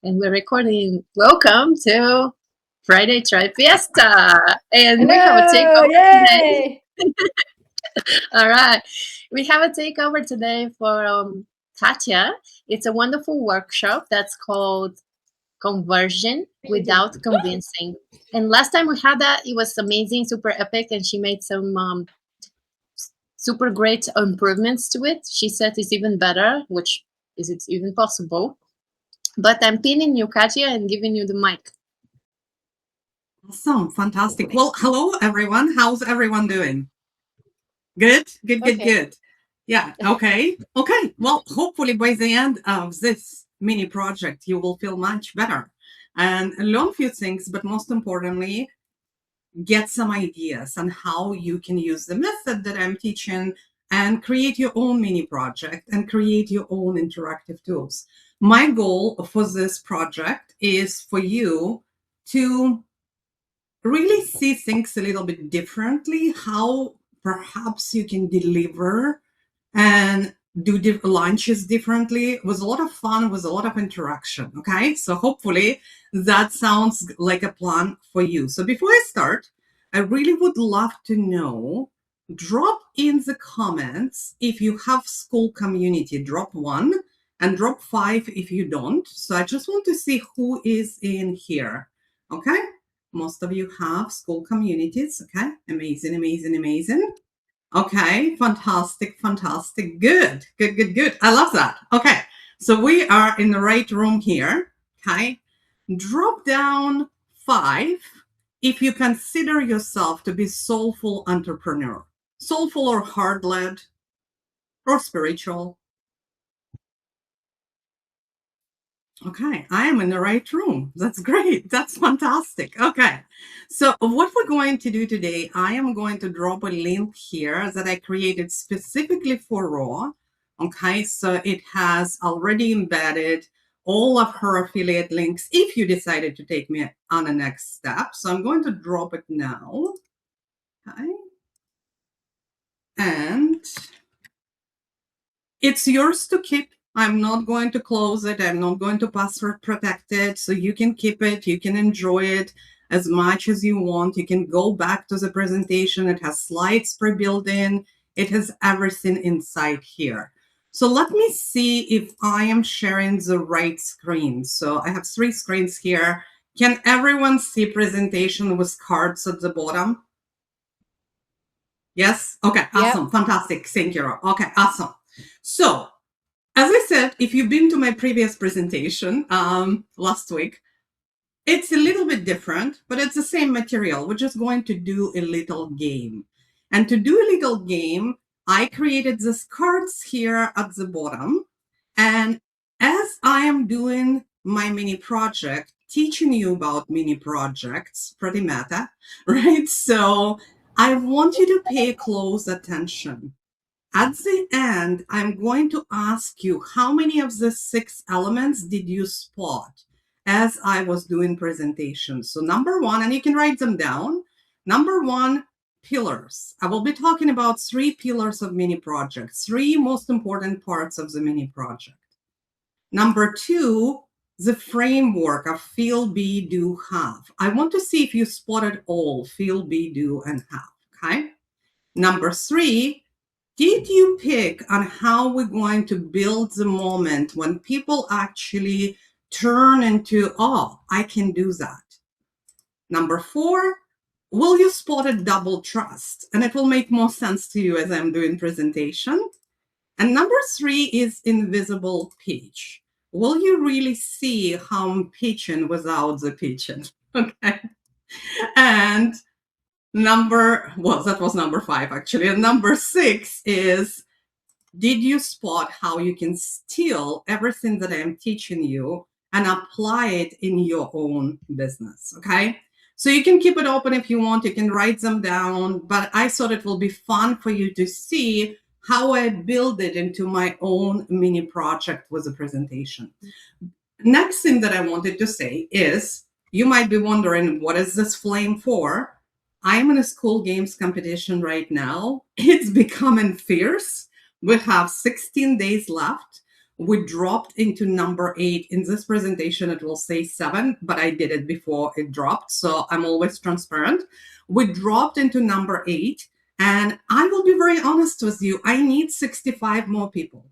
And we're recording. Welcome to Friday Tribe Fiesta. And we have a Hello! takeover today. Yay! All right. We have a takeover today for Katya. It's a wonderful workshop that's called Conversion Without Convincing. And last time we had that, it was amazing, super epic, and she made some super great improvements to it. She said it's even better, which is it's even possible. But I'm pinning you, Katya, and giving you the mic. Awesome. Fantastic. Well, hello, everyone. How's everyone doing? Good? Good, good, Okay. good. Yeah. Okay. Okay. Well, hopefully by the end of this mini project, you will feel much better and learn a few things, but most importantly, get some ideas on how you can use the method that I'm teaching and create your own mini project and create your own interactive tools. My goal for this project is for you to really see things a little bit differently, how perhaps you can deliver and do launches differently with a lot of fun, with a lot of interaction. Okay, so hopefully that sounds like a plan for you. So before I start, I really would love to know, drop in the comments if you have school community, drop 1 and drop 5 if you don't. So I just want to see who is in here. Okay, most of you have school communities. Okay, amazing, amazing, amazing. Okay, fantastic, fantastic. Good, good, good, good. I love that. Okay, so we are in the right room here. Okay, drop down 5 if you consider yourself to be soulful entrepreneur, soulful or heart-led or spiritual. Okay, I am in the right room. That's great. That's fantastic. Okay, so what we're going to do today, I am going to drop a link here that I created specifically for Raw. Okay, so it has already embedded all of her affiliate links if you decided to take me on the next step. So I'm going to drop it now. Okay, and it's yours to keep. I'm not going to close it. I'm not going to password protect it. So you can keep it. You can enjoy it as much as you want. You can go back to the presentation. It has slides pre-built in. It has everything inside here. So let me see if I am sharing the right screen. So I have 3 screens here. Can everyone see presentation with cards at the bottom? Yes? Okay, awesome. Yep. Fantastic. Thank you. Okay, awesome. So as I said, if you've been to my previous presentation last week, it's a little bit different, but it's the same material. We're just going to do a little game. And to do a little game, I created these cards here at the bottom. And as I am doing my mini project, teaching you about mini projects, pretty meta, right? So I want you to pay close attention. At the end, I'm going to ask you how many of the 6 elements did you spot as I was doing presentations. So number 1, and you can write them down. Number 1, pillars. I will be talking about 3 pillars of mini projects, 3 most important parts of the mini project. Number 2, the framework of feel, be, do, have. I want to see if you spotted all feel, be, do, and have. Okay. Number 3, did you pick on how we're going to build the moment when people actually turn into, oh, I can do that? Number 4, will you spot a double trust? And it will make more sense to you as I'm doing presentation. And number 3 is invisible pitch. Will you really see how I'm pitching without the pitching? Okay. And that was number 5 actually. And number 6 is, did you spot how you can steal everything that I'm teaching you and apply it in your own business? Okay. So you can keep it open if you want, you can write them down, but I thought it will be fun for you to see how I build it into my own mini project with a presentation. Next thing that I wanted to say is, you might be wondering, what is this flame for? I'm in a school games competition right now. It's becoming fierce. We have 16 days left. We dropped into number 8. In this presentation, it will say 7, but I did it before it dropped. So I'm always transparent. We dropped into number 8. And I will be very honest with you. I need 65 more people.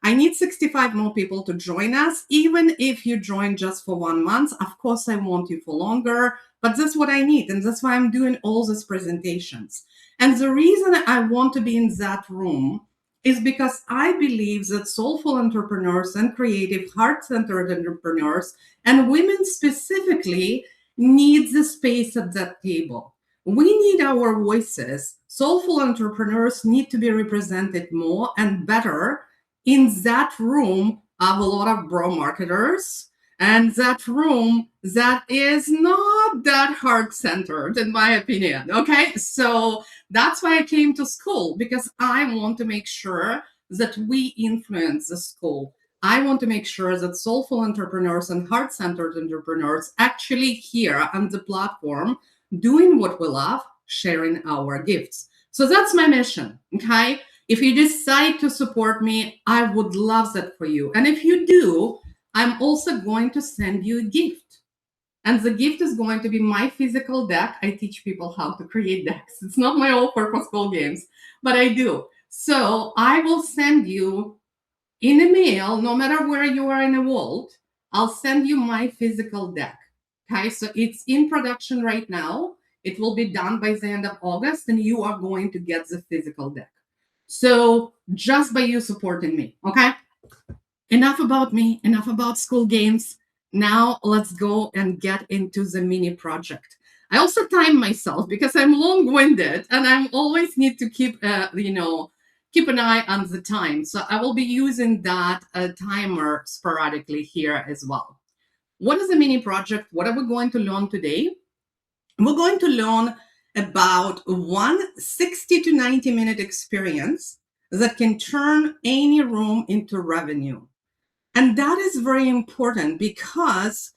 I need 65 more people to join us, even if you join just for 1 month. Of course, I want you for longer, but that's what I need. And that's why I'm doing all these presentations. And the reason I want to be in that room is because I believe that soulful entrepreneurs and creative, heart-centered entrepreneurs and women specifically need the space at that table. We need our voices. Soulful entrepreneurs need to be represented more and better in that room of a lot of bro marketers, and that room that is not that heart-centered, in my opinion. Okay, so that's why I came to school, because I want to make sure that we influence the school. I want to make sure that soulful entrepreneurs and heart-centered entrepreneurs actually here on the platform doing what we love, sharing our gifts. So that's my mission. Okay, if you decide to support me, I would love that for you. And if you do, I'm also going to send you a gift. And the gift is going to be my physical deck. I teach people how to create decks. It's not my all-purpose school games, but I do. So I will send you in a mail, no matter where you are in the world, I'll send you my physical deck. Okay, so it's in production right now. It will be done by the end of August, and you are going to get the physical deck. So just by you supporting me, okay? Enough about me, enough about school games. Now let's go and get into the mini project. I also time myself because I'm long-winded and I always need to keep, keep an eye on the time. So I will be using that timer sporadically here as well. What is a mini project? What are we going to learn today? We're going to learn about one 60 to 90-minute experience that can turn any room into revenue. And that is very important because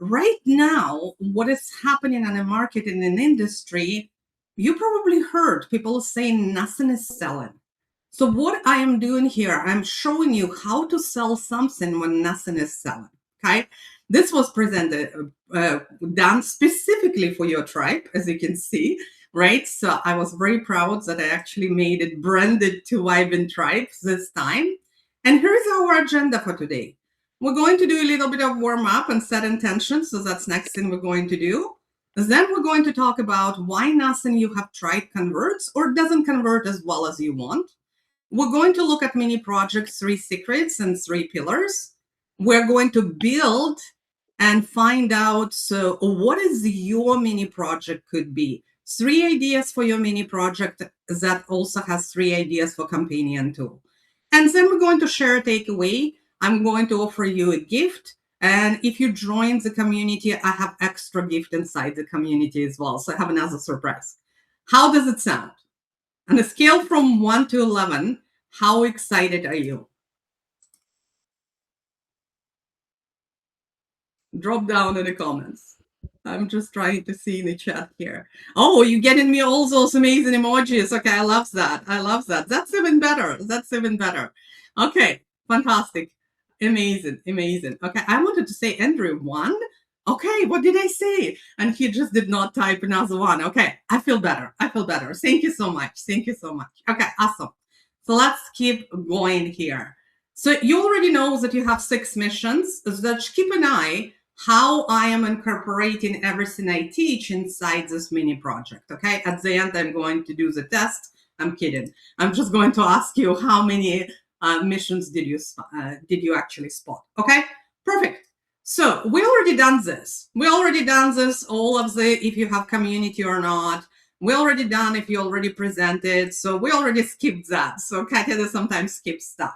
right now, what is happening on the market in an industry, you probably heard people saying nothing is selling. So what I am doing here, I'm showing you how to sell something when nothing is selling. Okay, this was presented, done specifically for your tribe, as you can see, right? So I was very proud that I actually made it branded to Vibe Tribes this time. And here's our agenda for today. We're going to do a little bit of warm up and set intentions. So that's next thing we're going to do. Then we're going to talk about why nothing you have tried converts or doesn't convert as well as you want. We're going to look at mini projects, 3 secrets and 3 pillars. We're going to build and find out, so what is your mini project could be. 3 ideas for your mini project that also has 3 ideas for companion tool. And then we're going to share a takeaway. I'm going to offer you a gift. And if you join the community, I have extra gift inside the community as well. So I have another surprise. How does it sound? On a scale from 1 to 11, how excited are you? Drop down in the comments. I'm just trying to see in the chat here. Oh, you're getting me all those amazing emojis. Okay, I love that. I love that. That's even better. That's even better. Okay, fantastic. Amazing, amazing. Okay, I wanted to say Andrew 1. Okay, what did I say? And he just did not type another one. Okay, I feel better. I feel better. Thank you so much. Thank you so much. Okay, awesome. So let's keep going here. So you already know that you have 6 missions. So just keep an eye how I am incorporating everything I teach inside this mini project. Okay, at the end, I'm going to do the test. I'm kidding. I'm just going to ask you how many missions did you actually spot. Okay, perfect. So we already done this. We already done this. All of the if you have community or not. We already done if you already presented. So we already skipped that. So Katya sometimes skips stuff.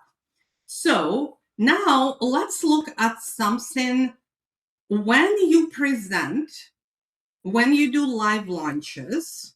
So now let's look at something. When you present, when you do live launches,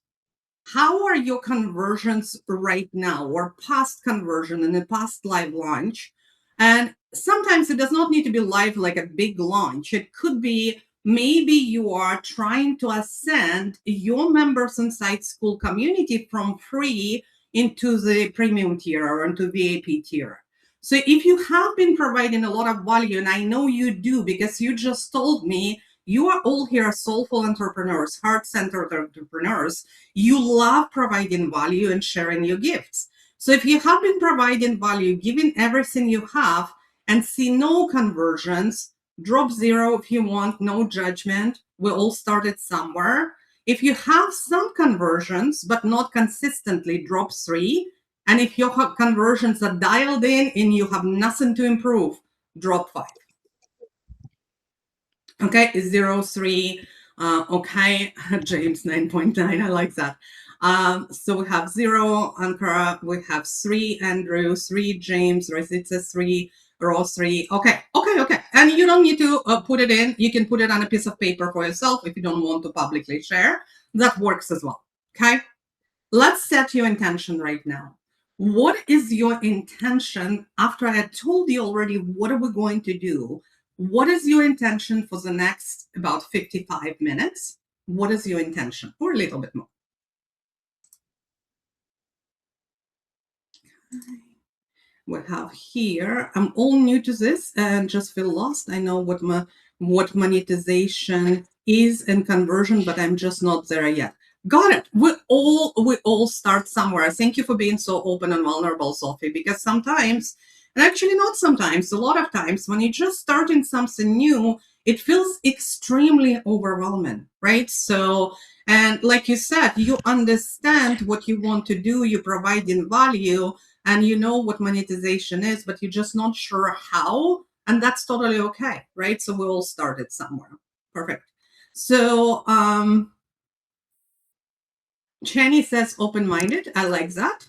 how are your conversions right now or past conversion in a past live launch? And sometimes it does not need to be live like a big launch. It could be maybe you are trying to ascend your members inside school community from free into the premium tier or into VIP tier. So if you have been providing a lot of value, and I know you do because you just told me you are all here soulful entrepreneurs, heart-centered entrepreneurs. You love providing value and sharing your gifts. So if you have been providing value, giving everything you have, and see no conversions, drop 0 if you want, no judgment. We all started somewhere. If you have some conversions, but not consistently, drop 3. And if your conversions are dialed in and you have nothing to improve, drop 5. Okay, 0, 3. Okay, James 9.9. I like that. So we have 0, Ankara. We have 3, Andrew, 3, James, Rosita, 3, Raw 3. Okay. And you don't need to put it in. You can put it on a piece of paper for yourself if you don't want to publicly share. That works as well. Okay. Let's set your intention right now. What is your intention after I had told you already what are we going to do? What is your intention for the next about 55 minutes? What is your intention? Or a little bit more. We have here, I'm all new to this and just feel lost. I know what monetization is and conversion, but I'm just not there yet. Got it. We all start somewhere. Thank you for being so open and vulnerable, Sophie, because sometimes, and actually not sometimes, a lot of times when you're just starting something new, it feels extremely overwhelming, right? So, and like you said, you understand what you want to do, you're providing value, and you know what monetization is, but you're just not sure how. And that's totally okay, right? So we all started somewhere. Perfect. So Channy says open-minded. I like that.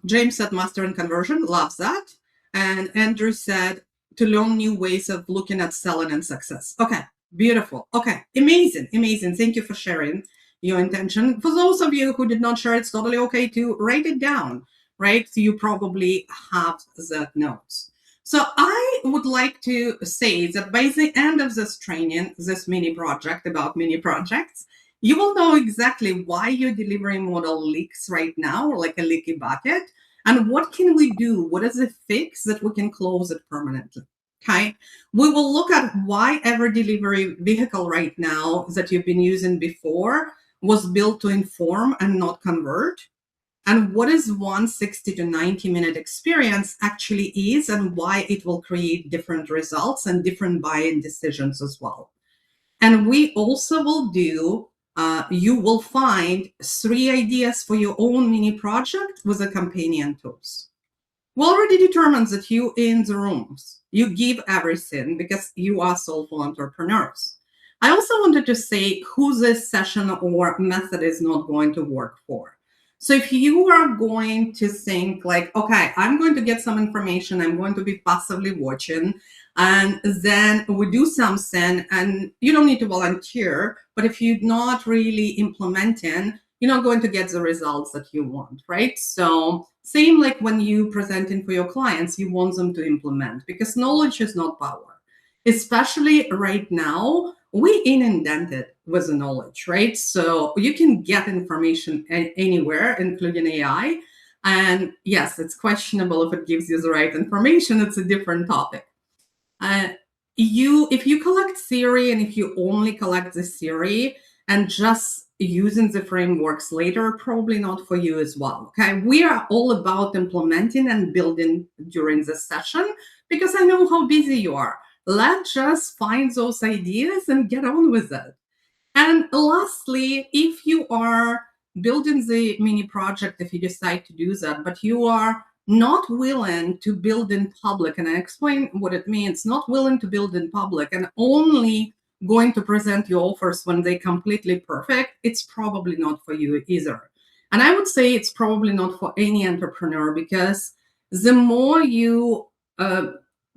James said master in conversion. Loves that. And Andrew said to learn new ways of looking at selling and success. Okay, beautiful. Okay, amazing. Thank you for sharing your intention. For those of you who did not share, it's totally okay to write it down, right? So you probably have the notes. So I would like to say that by the end of this training, this mini project about mini projects, you will know exactly why your delivery model leaks right now, or like a leaky bucket, and what can we do? What is the fix that we can close it permanently? Okay. We will look at why every delivery vehicle right now that you've been using before was built to inform and not convert. And what is one 60 to 90-minute experience actually is, and why it will create different results and different buy-in decisions as well. And we also will do, you will find 3 ideas for your own mini project with the companion tools. We already determined that you in the rooms, you give everything because you are soulful entrepreneurs. I also wanted to say who this session or method is not going to work for. So if you are going to think like, okay, I'm going to get some information, I'm going to be passively watching, and then we do something, and you don't need to volunteer, but if you're not really implementing, you're not going to get the results that you want, right? So same like when you presenting for your clients, you want them to implement, because knowledge is not power. Especially right now, we inundated with the knowledge, right? So you can get information anywhere, including AI. And yes, it's questionable if it gives you the right information. It's a different topic. If you collect theory, and if you only collect the theory and just using the frameworks later, probably not for you as well. Okay, we are all about implementing and building during this session, because I know how busy you are. Let's just find those ideas and get on with it. And lastly, if you are building the mini project, if you decide to do that, but you are not willing to build in public, and I explain what it means, not willing to build in public and only going to present your offers when they're completely perfect, it's probably not for you either. And I would say it's probably not for any entrepreneur, because the more you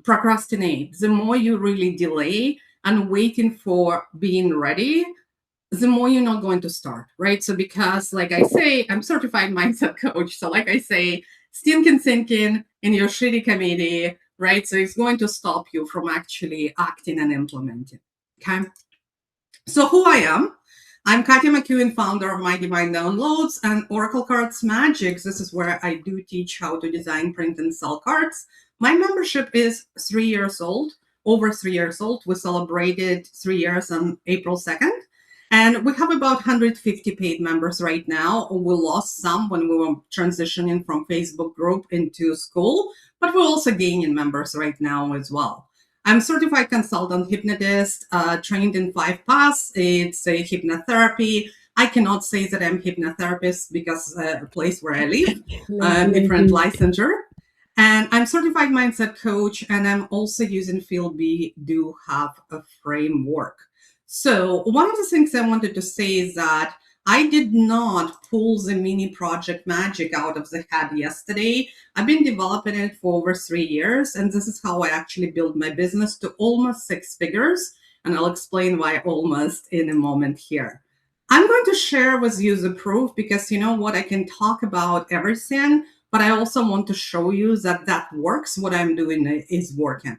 procrastinate, the more you really delay and waiting for being ready, the more you're not going to start, right? So because like I say, I'm certified mindset coach. So like I say, stinking thinking in your shitty committee, right? So it's going to stop you from actually acting and implementing. Okay. So who I am, I'm Katya McEwen, founder of My Divine Downloads and Oracle Cards Magic. This is where I do teach how to design, print, and sell cards. My membership is 3 years old, over 3 years old. We celebrated 3 years on April 2nd. And we have about 150 paid members right now. We lost some when we were transitioning from Facebook group into school, but we're also gaining members right now as well. I'm certified consultant hypnotist, trained in 5 paths. It's a hypnotherapy. I cannot say that I'm hypnotherapist because a place where I live, different licensure. And I'm certified mindset coach, and I'm also using Field B do have a framework. So one of the things I wanted to say is that I did not pull the mini project magic out of the head yesterday. I've been developing it for over 3 years, and this is how I actually built my business to almost 6 figures. And I'll explain why almost in a moment here. I'm going to share with you the proof because you know what? I can talk about everything, but I also want to show you that that works. What I'm doing is working.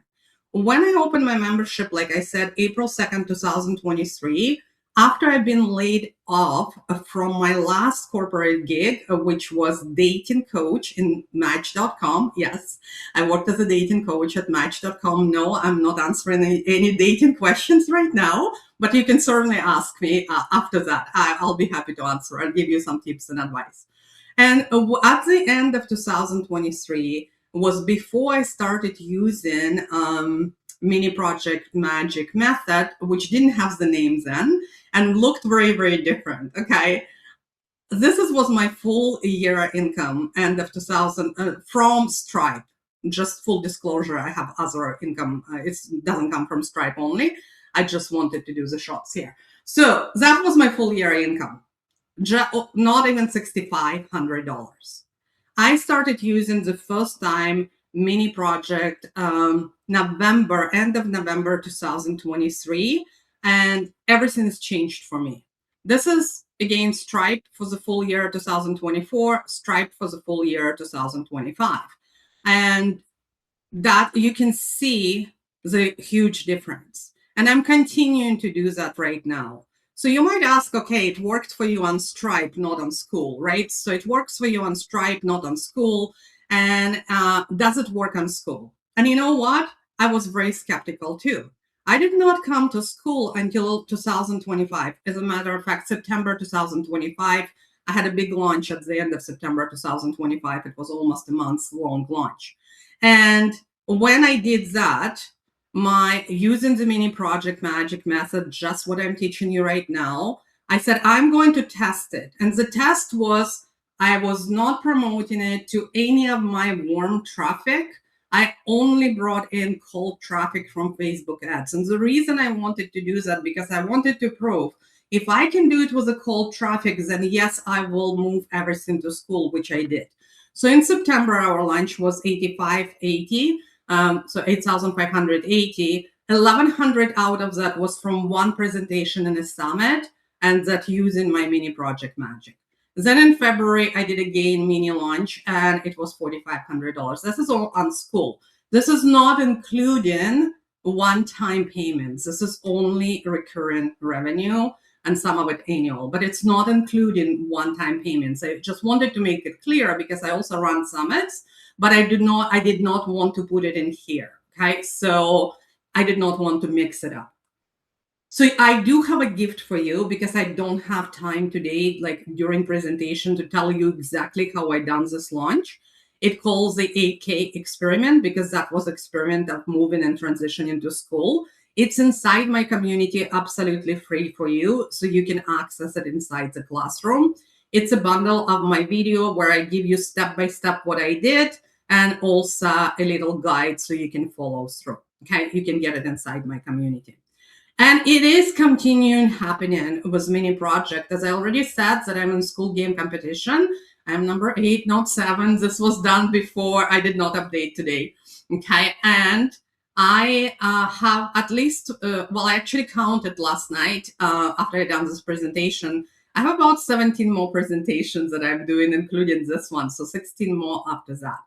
When I opened my membership, like I said, April 2nd, 2023, after I've been laid off from my last corporate gig, which was dating coach in Match.com. Yes, I worked as a dating coach at Match.com. No, I'm not answering any dating questions right now, but you can certainly ask me after that. I'll be happy to answer. I'll give you some tips and advice. And at the end of 2023 was before I started using mini project magic method, which didn't have the name then and looked very, very different. Okay. This was my full year income, end of 2000 from Stripe. Just full disclosure, I have other income. It doesn't come from Stripe only. I just wanted to do the shots here. So that was my full year income. Not even $6,500. I started using the first time mini project November, end of November 2023, and everything has changed for me. This is again Stripe for the full year 2024, Stripe for the full year 2025. And that you can see the huge difference. And I'm continuing to do that right now. So you might ask, okay, it worked for you on Stripe, not on School, right? So it works for you on Stripe, not on School. And does it work on School? And you know what? I was very skeptical too. I did not come to School until 2025. As a matter of fact, September 2025, I had a big launch at the end of September 2025. It was almost a month's long launch. And when I did that, my using the mini project magic method, just what I'm teaching you right now, I said, I'm going to test it. And the test was, I was not promoting it to any of my warm traffic. I only brought in cold traffic from Facebook ads. And the reason I wanted to do that, because I wanted to prove if I can do it with a cold traffic, then yes, I will move everything to School, which I did. So in September, our launch was 8580. So 8,580. 1,100 out of that was from one presentation in a summit, and that using my mini project magic. Then in February, I did again mini launch, and it was $4,500. This is all on School. This is not including one-time payments. This is only recurrent revenue and some of it annual, but it's not including one-time payments. I just wanted to make it clear because I also run summits, but I did not want to put it in here. Okay, so I did not want to mix it up. So I do have a gift for you because I don't have time today, like during presentation, to tell you exactly how I done this launch. It calls the 8K experiment because that was experiment of moving and transitioning to School. It's inside my community, absolutely free for you, so you can access it inside the classroom. It's a bundle of my video where I give you step-by-step what I did and also a little guide so you can follow through. Okay, you can get it inside my community. And it is continuing happening with mini project. As I already said, that I'm in School game competition. I'm number 8, not 7. This was done before. I did not update today. Okay, and I have at least, I actually counted last night after I done this presentation. I have about 17 more presentations that I'm doing, including this one. So 16 more after that.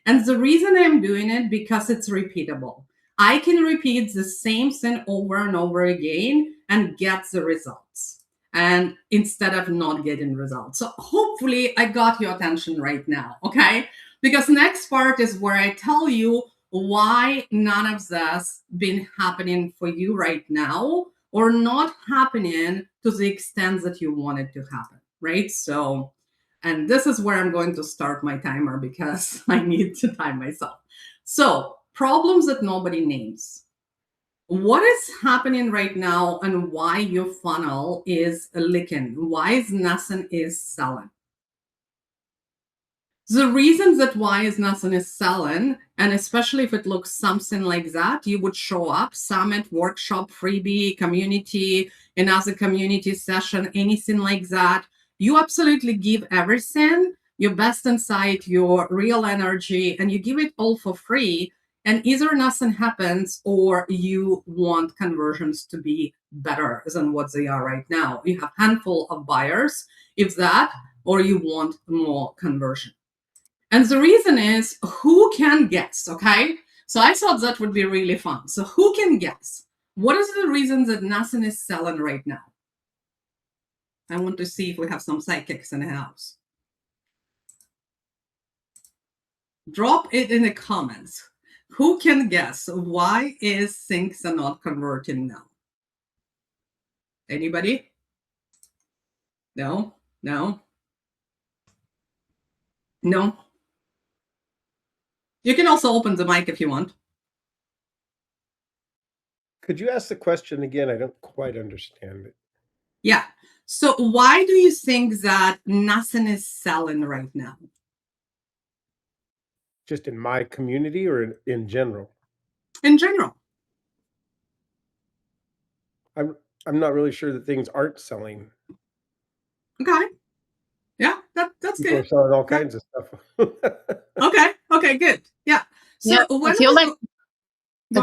And the reason I'm doing it, because it's repeatable. I can repeat the same thing over and over again and get the results. and instead of not getting results. So hopefully I got your attention right now, okay? Because next part is where I tell you why none of this been happening for you right now, or not happening to the extent that you want it to happen, right? So, and this is where I'm going to start my timer because I need to time myself. So, problems that nobody names. What is happening right now and why your funnel is leaking? Why is nothing is selling? The reasons that why is nothing is selling, and especially if it looks something like that, you would show up, summit, workshop, freebie, community, another community session, anything like that. You absolutely give everything, your best insight, your real energy, and you give it all for free. And either nothing happens or you want conversions to be better than what they are right now. You have handful of buyers, if that, or you want more conversion. And the reason is, who can guess? Okay. So I thought that would be really fun. So who can guess? What is the reason that nothing is selling right now? I want to see if we have some psychics in the house. Drop it in the comments. Who can guess why is things are not converting now? Anybody? No? No? No? You can also open the mic if you want. Could you ask the question again? I don't quite understand it. Yeah. So why do you think that nothing is selling right now? Just in my community or in general? In general. I'm not really sure that things aren't selling. Okay. Yeah, that's People are good. selling all Yeah. kinds of stuff. Okay, good. Yeah. So Yeah, when I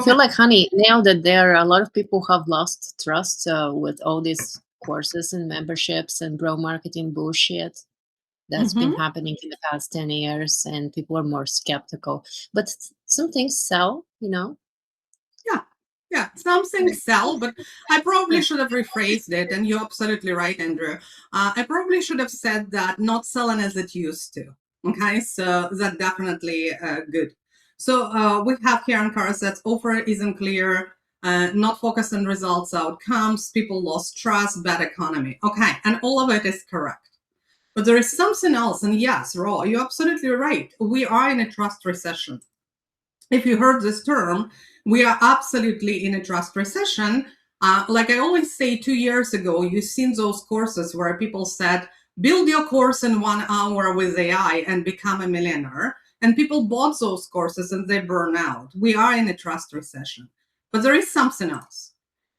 feel like, honey, now that there are a lot of people who have lost trust with all these courses and memberships and bro marketing bullshit that's been happening in the past 10 years, and people are more skeptical. But some things sell, you know? Yeah, something sell, but I probably should have rephrased it, and you're absolutely right, Andrew. I probably should have said that not selling as it used to. Okay, so that definitely good. So we have here on Cara says offer isn't clear, not focused on results, outcomes, people lost trust, bad economy. Okay, and all of it is correct. But there is something else, and yes, Raw, you're absolutely right. We are in a trust recession. If you heard this term, we are absolutely in a trust recession. Like I always say, 2 years ago, you've seen those courses where people said, build your course in 1 hour with AI and become a millionaire. And people bought those courses and they burn out. We are in a trust recession. But there is something else.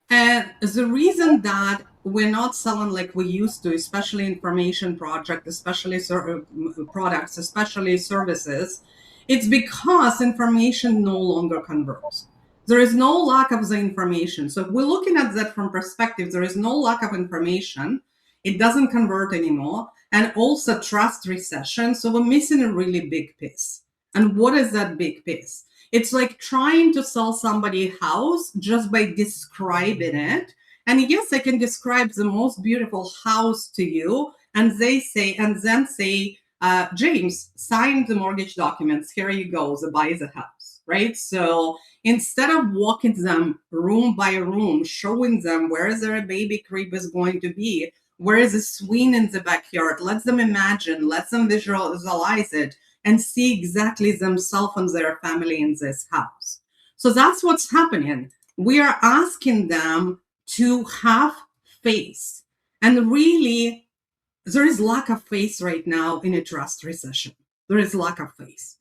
And the reason that we're not selling like we used to, especially information project, especially products, especially services, it's because information no longer converts. There is no lack of the information. So if we're looking at that from perspective, there is no lack of information. It doesn't convert anymore. And also trust recession. So we're missing a really big piece. And what is that big piece? It's like trying to sell somebody a house just by describing it. And yes, I can describe the most beautiful house to you. And they say, and then say, James, sign the mortgage documents. Here you go. The buy the house, right? So instead of walking them room by room, showing them where their baby crib is going to be, where is the swing in the backyard, let them imagine, let them visualize it, and see exactly themselves and their family in this house. So that's what's happening. We are asking them to have faith. And really, there is lack of faith right now in a trust recession. There is lack of faith.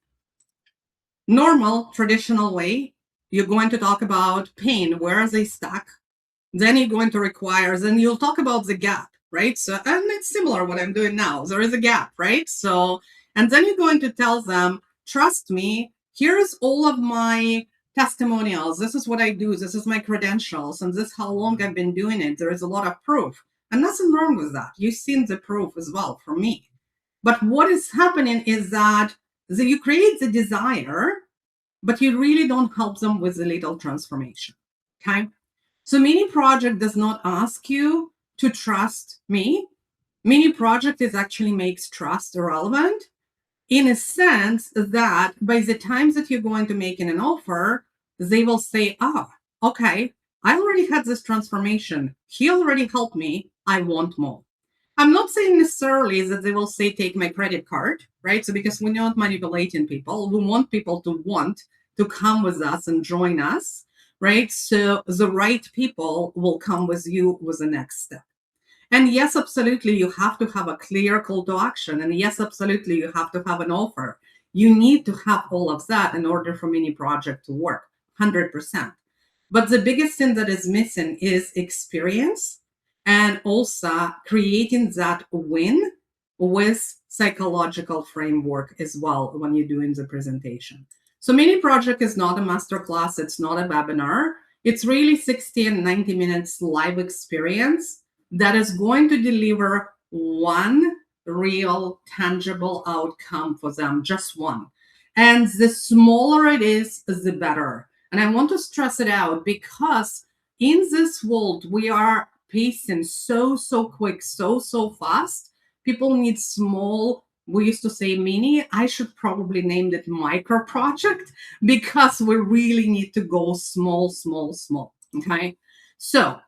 Normal, traditional way, you're going to talk about pain. Where are they stuck? Then you're going to require, then you'll talk about the gap, right? So, and it's similar what I'm doing now. There is a gap, right? So, and then you're going to tell them, trust me, here's all of my testimonials. This is what I do. This is my credentials. And this is how long I've been doing it. There is a lot of proof. And nothing wrong with that. You've seen the proof as well from me. But what is happening is that you create the desire, but you really don't help them with the little transformation. Okay. So mini project does not ask you to trust me. Mini project is actually makes trust irrelevant in a sense that by the time that you're going to make an offer, they will say, okay, I already had this transformation. He already helped me. I want more. I'm not saying necessarily that they will say, take my credit card, right? So because we're not manipulating people, we want people to want to come with us and join us, right? So the right people will come with you with the next step. And yes, absolutely, you have to have a clear call to action. And yes, absolutely, you have to have an offer. You need to have all of that in order for mini project to work, 100%. But the biggest thing that is missing is experience and also creating that win with psychological framework as well when you're doing the presentation. So mini project is not a masterclass. It's not a webinar. It's really 60 and 90 minutes live experience that is going to deliver one real tangible outcome for them, just one. And the smaller it is, the better. And I want to stress it out because in this world, we are pacing so quick, so fast. People need small, we used to say mini. I should probably name it micro project because we really need to go small. Okay. So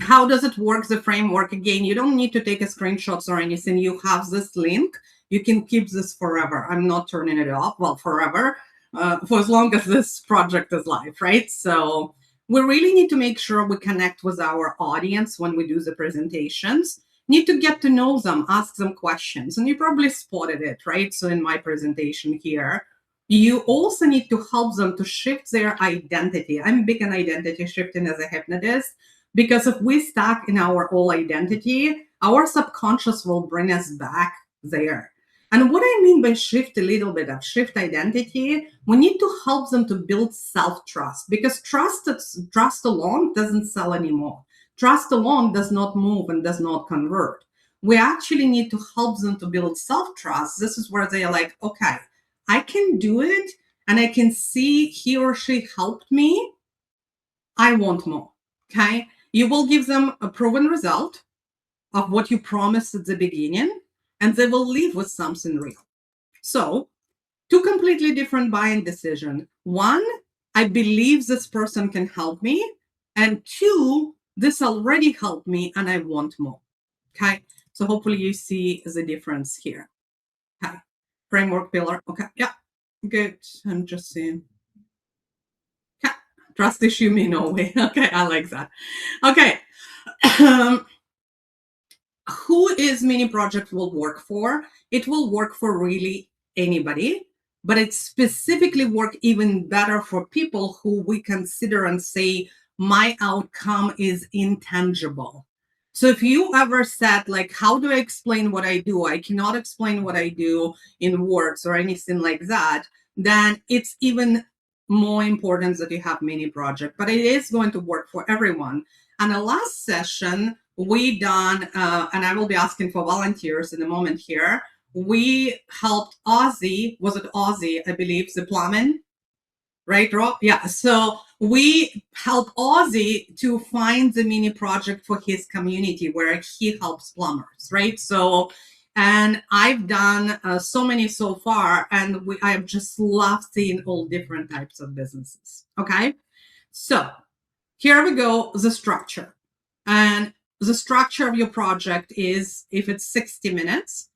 how does it work, the framework? Again, you don't need to take a screenshots or anything. You have this link. You can keep this forever. I'm not turning it off. Well, forever, for as long as this project is live, right? So we really need to make sure we connect with our audience when we do the presentations. Need to get to know them, ask them questions. And you probably spotted it, right? So in my presentation here, you also need to help them to shift their identity. I'm big on identity shifting as a hypnotist. Because if we stuck in our old identity, our subconscious will bring us back there. And what I mean by shift a little bit of shift identity, we need to help them to build self-trust because trust alone doesn't sell anymore. Trust alone does not move and does not convert. We actually need to help them to build self-trust. This is where they are like, okay, I can do it and I can see he or she helped me. I want more. Okay. You will give them a proven result of what you promised at the beginning, and they will leave with something real. So, two completely different buying decisions. One, I believe this person can help me. And two, this already helped me and I want more. Okay. So hopefully you see the difference here. Okay. Framework pillar. Okay. Yeah. Good. I'm just seeing. Trust issue me no way. Okay, I like that. Okay. Who is mini project will work for? It will work for really anybody, but it specifically work even better for people who we consider and say, my outcome is intangible. So if you ever said, like, how do I explain what I do? I cannot explain what I do in words or anything like that, then it's even more important that you have mini project, but it is going to work for everyone. And the last session we done, and I will be asking for volunteers in a moment here. We helped Ozzy, was it Ozzy, I believe, the plumbing, right, Rob? Yeah, so we help Ozzy to find the mini project for his community where he helps plumbers, right? So, and I've done so many so far, and I've just loved seeing all different types of businesses. Okay, so here we go, the structure. And the structure of your project is, if it's 60 minutes,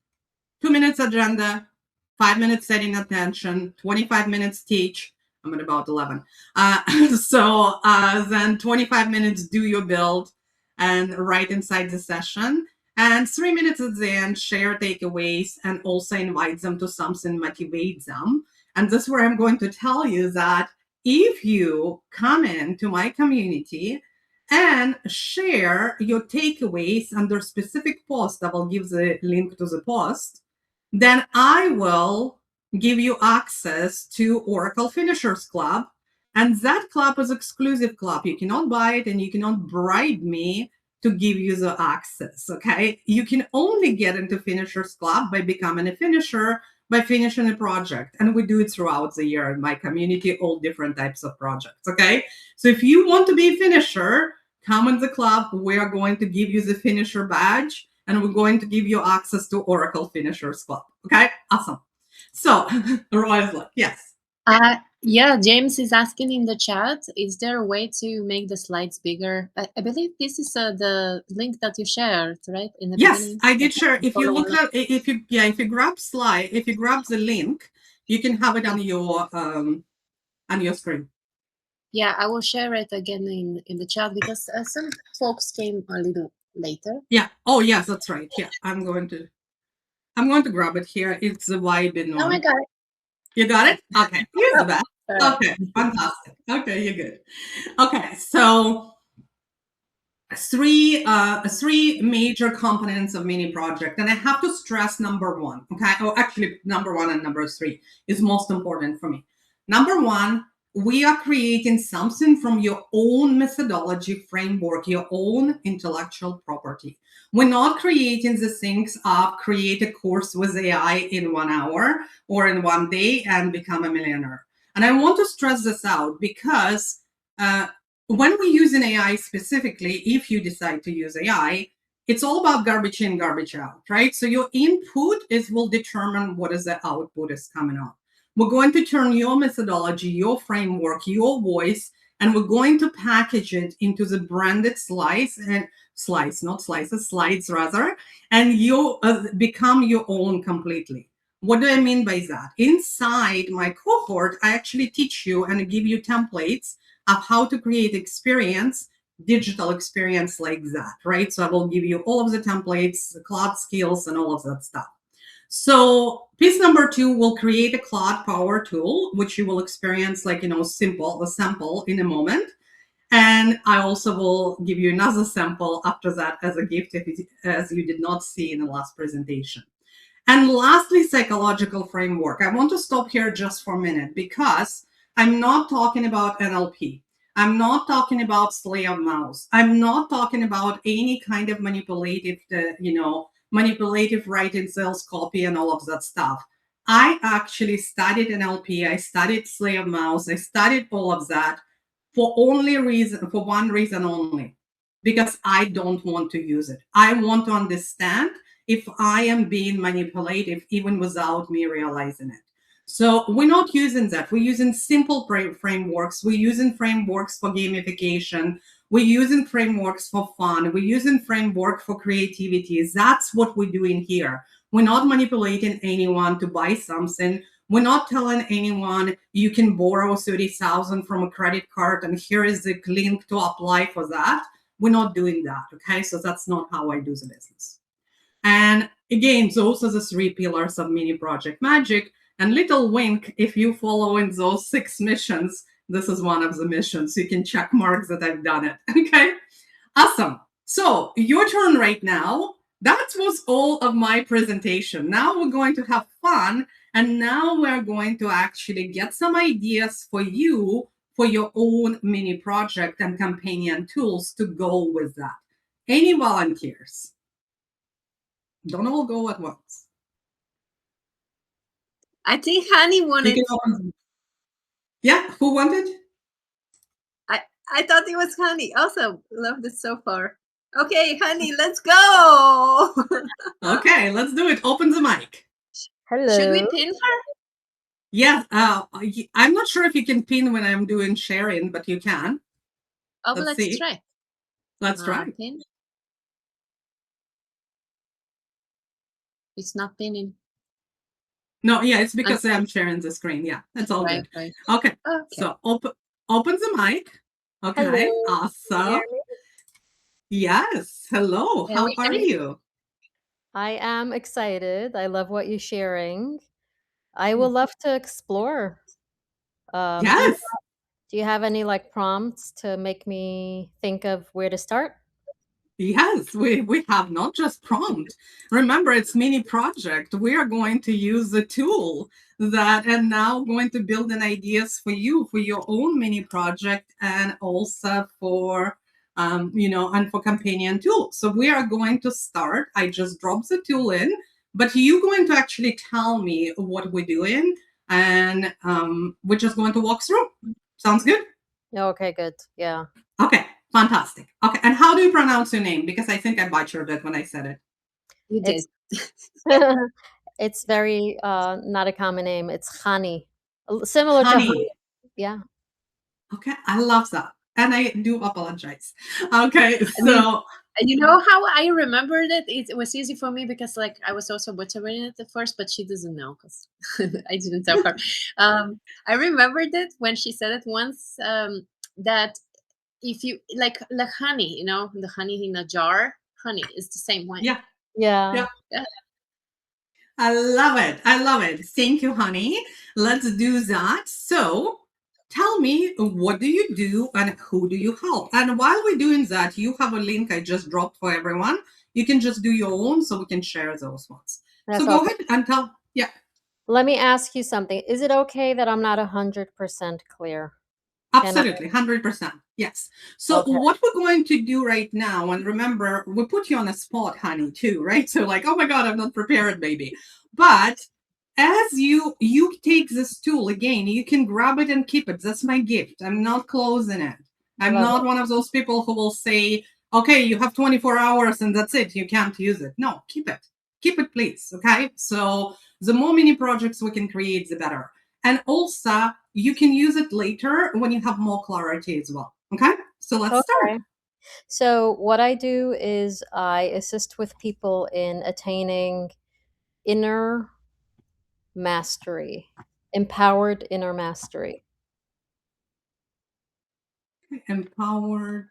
2 minutes agenda, 5 minutes setting attention, 25 minutes teach. I'm at about 11. So then 25 minutes do your build and right inside the session. And 3 minutes at the end, share takeaways and also invite them to something, motivate them. And this is where I'm going to tell you that if you come into my community and share your takeaways under specific post, I will give the link to the post, then I will give you access to Oracle Finishers Club. And that club is exclusive club. You cannot buy it and you cannot bribe me to give you the access, okay? You can only get into Finishers Club by becoming a finisher, by finishing a project. And we do it throughout the year in my community, all different types of projects, okay? So if you want to be a finisher, come in the club. We are going to give you the finisher badge, and we're going to give you access to Oracle Finishers Club. Okay, awesome. So, Roy is like, yes. Yeah, James is asking in the chat, is there a way to make the slides bigger? I believe this is the link that you shared, right? In the Yes, beginning. I did share. If you Follow look along. at, if you grab the link, you can have it on your screen. Yeah, I will share it again in the chat because some folks came a little later. Yeah. Oh, yes, that's right. Yeah, I'm going to grab it here. It's the Vibin Oh my one. God. You got it? Okay. Here's the best. All right. Okay. Fantastic. Okay, you're good. Okay. So three major components of mini project, and I have to stress number one. Okay. Oh, actually, number one and number three is most important for me. Number one, we are creating something from your own methodology framework, your own intellectual property. We're not creating the things of create a course with AI in 1 hour or in 1 day and become a millionaire. And I want to stress this out because when we use an AI specifically, if you decide to use AI, it's all about garbage in, garbage out, right? So your input will determine what is the output is coming out. We're going to turn your methodology, your framework, your voice, and we're going to package it into the branded slides, not slices, slides rather, and you become your own completely. What do I mean by that? Inside my cohort, I actually teach you and give you templates of how to create digital experience like that, right? So I will give you all of the templates, the cloud skills, and all of that stuff. So piece number two will create a cloud power tool, which you will experience like, a sample in a moment. And I also will give you another sample after that as a gift, as you did not see in the last presentation. And lastly, psychological framework. I want to stop here just for a minute because I'm not talking about NLP. I'm not talking about slave mouse. I'm not talking about any kind of manipulative writing, sales copy, and all of that stuff. I actually studied NLP. I studied slave mouse. I studied all of that for one reason only, because I don't want to use it. I want to understand if I am being manipulative, even without me realizing it. So we're not using that. We're using simple frameworks. We're using frameworks for gamification. We're using frameworks for fun. We're using framework for creativity. That's what we're doing here. We're not manipulating anyone to buy something. We're not telling anyone you can borrow 30,000 from a credit card and here is the link to apply for that. We're not doing that. Okay. So that's not how I do the business. And again, those are the three pillars of Mini Project Magic. And little wink, if you follow in those 6 missions, this is one of the missions. So you can check marks that I've done it. Okay. Awesome. So your turn right now. That was all of my presentation. Now we're going to have fun. And now we're going to actually get some ideas for you for your own mini project and companion tools to go with that. Any volunteers? Don't all go at once. I think Honey wanted. Yeah, who wanted? I thought it was Honey. Also, loved it so far. Okay, Honey, let's go. Okay, let's do it. Open the mic. Hello. Should we pin her? Yeah, I'm not sure if you can pin when I'm doing sharing, but you can. Oh, let's try. Let's try. Pin. It's not pinning. No, yeah, it's because I'm sharing the screen. Yeah, that's all good. Right. Okay. So open the mic. Okay, Hello. awesome. Yes, hello. How are you? I am excited. I love what you're sharing. I will love to explore. Yes. Do you have any prompts to make me think of where to start? Yes, we have not just prompt. Remember, it's mini project. We are going to use the tool that and now going to build an ideas for you for your own mini project and also for and for companion tools. So we are going to start. I just dropped the tool in, but you're going to actually tell me what we're doing and we're just going to walk through. Sounds good? Okay, good. Yeah. Okay. Fantastic. Okay. And how do you pronounce your name? Because I think I butchered it when I said it. You did. It's it's very not a common name. It's Hani. Similar to Honey. honey. Yeah. Okay. I love that. And I do apologize. Okay. I mean, So, you know how I remembered it? It was easy for me because, like, I was also butchering it at first, but she doesn't know because I didn't tell her. I remembered it when she said it once, that if you like honey, you know, the honey in a jar, honey is the same way. yeah. Yeah. Yeah. Yeah. I love it. I love it. Thank you, honey. Let's do that. So, tell me, what do you do and who do you help? And while we're doing that, you have a link I just dropped for everyone. You can just do your own so we can share those ones. That's So, go awesome. ahead and tell. Yeah, Let me ask you something. Is it okay that I'm not 100% clear? Can I? absolutely. 100%. Yes. So, Okay. what we're going to do right now, and remember, we put you on a spot, honey, too, right? So, like, oh my God, I'm not prepared, baby. But as you take this tool again, you can grab it and keep it. That's my gift. I'm not closing it. I'm Love not it. one of those people who will say, okay, you have 24 hours and that's it, you can't use it. No, keep it, please. Okay, so the more mini projects we can create, the better. And also you can use it later when you have more clarity as well. Okay, so let's start. Okay. So what I do is I assist with people in attaining inner mastery, empowered inner mastery. Empowered.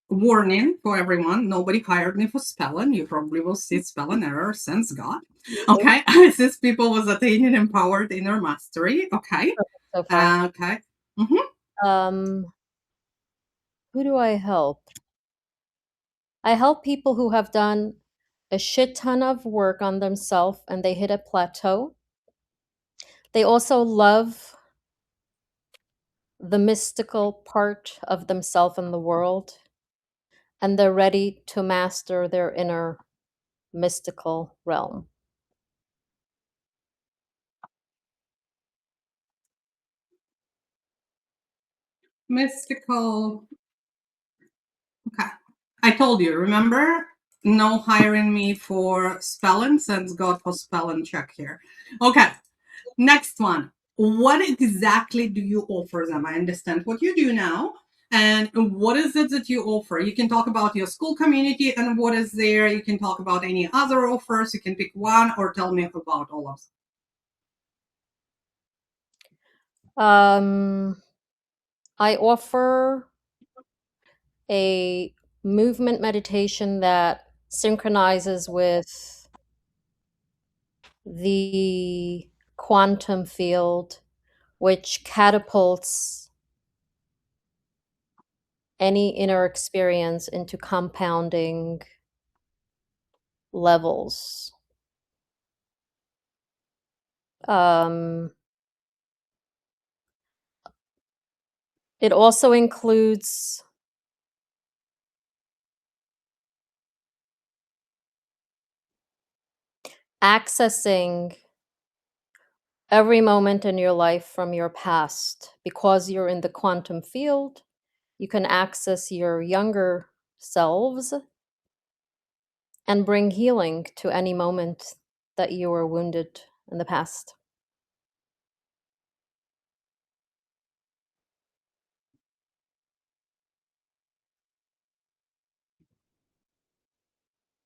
Warning for everyone, nobody hired me for spelling. You probably will see spelling error, thanks God. Okay, I assist people with attaining empowered inner mastery. Okay, So far. okay. Mm-hmm. Who do I help? I help people who have done a shit ton of work on themselves and they hit a plateau. They also love the mystical part of themselves and the world, and they're ready to master their inner mystical realm. Mystical. Okay, I told you, remember? No hiring me for spelling, thanks God for spelling check here. Okay, next one. What exactly do you offer them? I understand what you do now. And what is it that you offer? You can talk about your school community and what is there. You can talk about any other offers. You can pick one or tell me about all of I offer a movement meditation that synchronizes with the quantum field, which catapults any inner experience into compounding levels. It also includes accessing every moment in your life from your past. Because you're in the quantum field, you can access your younger selves and bring healing to any moment that you were wounded in the past.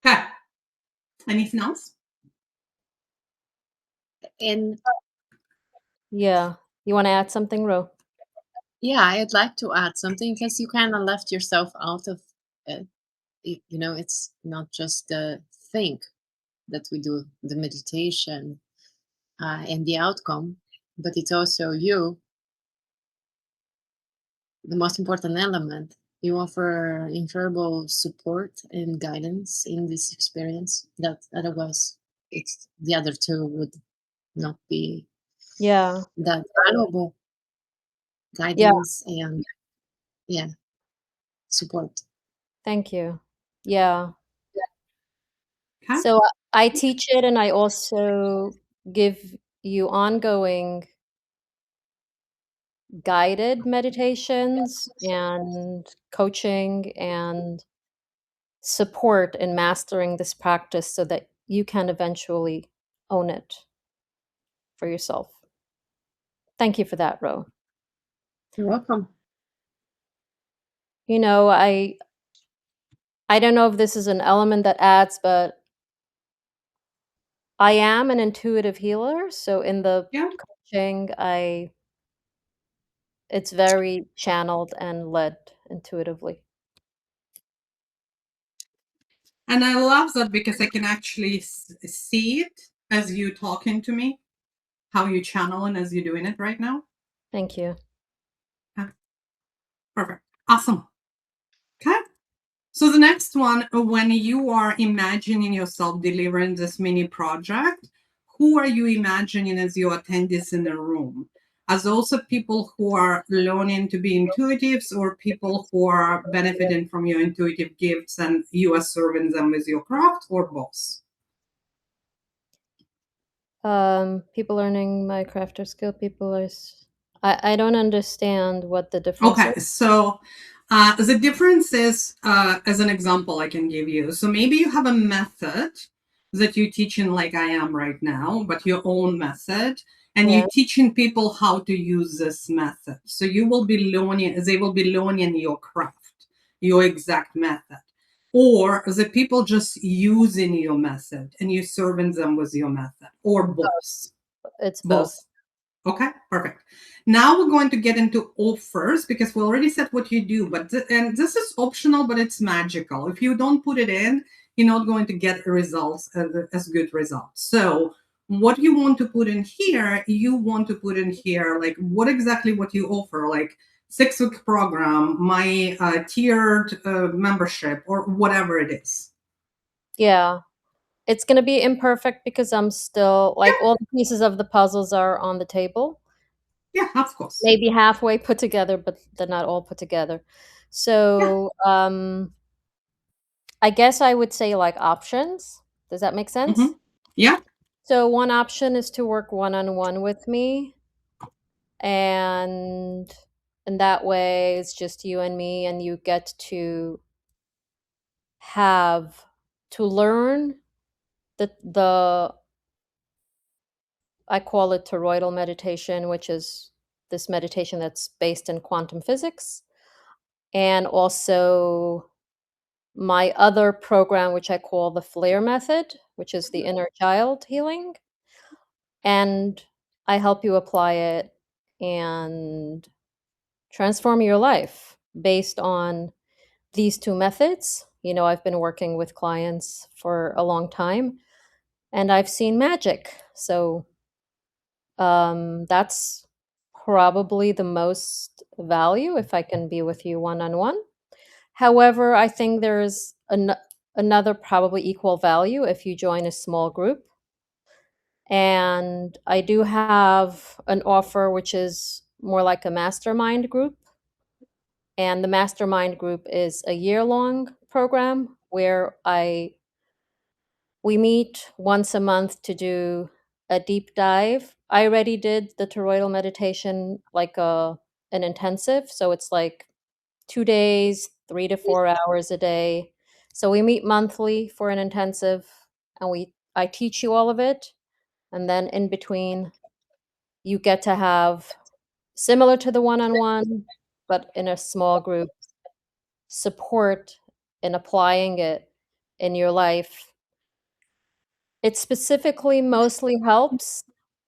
them. Okay. Anything else? And Yeah. You want to add something, Ro? yeah, I'd like to add something because you kind of left yourself out of it. You know, it's not just the think that we do the meditation and the outcome, but it's also you, the most important element. You offer incredible support and guidance in this experience that otherwise it's the other two would not be Yeah. that valuable Yeah. guidance and yeah, support. Thank you. Yeah. Okay. So I teach it and I also give you ongoing guided meditations and coaching and support in mastering this practice so that you can eventually own it for yourself. Thank you for that, Ro. You're welcome. You know, I don't know if this is an element that adds, but I am an intuitive healer, so in the Yeah. coaching, it's very channeled and led intuitively. And I love that because I can actually see it as you talking to me, how you channeling as you're doing it right now. Thank you. Perfect. Awesome. Okay. So the next one, when you are imagining yourself delivering this mini project, who are you imagining as your attendees in the room? As also people who are learning to be intuitives or people who are benefiting from your intuitive gifts and you are serving them with your craft, or both? People learning my craft or skill, people are I don't understand what the difference Okay, is. so the difference is, as an example, I can give you. So maybe you have a method that you're teaching, like I am right now, but your own method, and Yeah. you're teaching people how to use this method. So you will be learning, they will be learning your craft, your exact method. Or the people just using your method and you serving them with your method, or both. It's both. Both. Okay, perfect. Now we're going to get into offers because we already said what you do, but and this is optional, but it's magical. If you don't put it in, you're not going to get results as good results. So what you want to put in here, you want to put in here like what you offer, like 6-week program, my tiered membership, or whatever it is. Yeah. It's going to be imperfect because I'm still like all the pieces of the puzzles are on the table. Yeah, of course. Maybe halfway put together, but they're not all put together. So, I guess I would say like options. Does that make sense? Yeah. So one option is to work one-on-one with me, and that way it's just you and me, and you get to have to learn the I call it toroidal meditation, which is this meditation that's based in quantum physics, and also my other program, which I call the FLAIR method, which is the inner child healing. And I help you apply it and transform your life based on these two methods. You know, I've been working with clients for a long time and I've seen magic. So that's probably the most value if I can be with you one on one. However, I think there's another probably equal value if you join a small group. And I do have an offer which is more like a mastermind group. And the mastermind group is a year-long program where we meet once a month to do a deep dive. I already did the toroidal meditation like an intensive, so it's like 2 days, 3 to 4 hours a day. So we meet monthly for an intensive, and I teach you all of it, and then in between you get to have, similar to the one-on-one, but in a small group, support in applying it in your life. It specifically mostly helps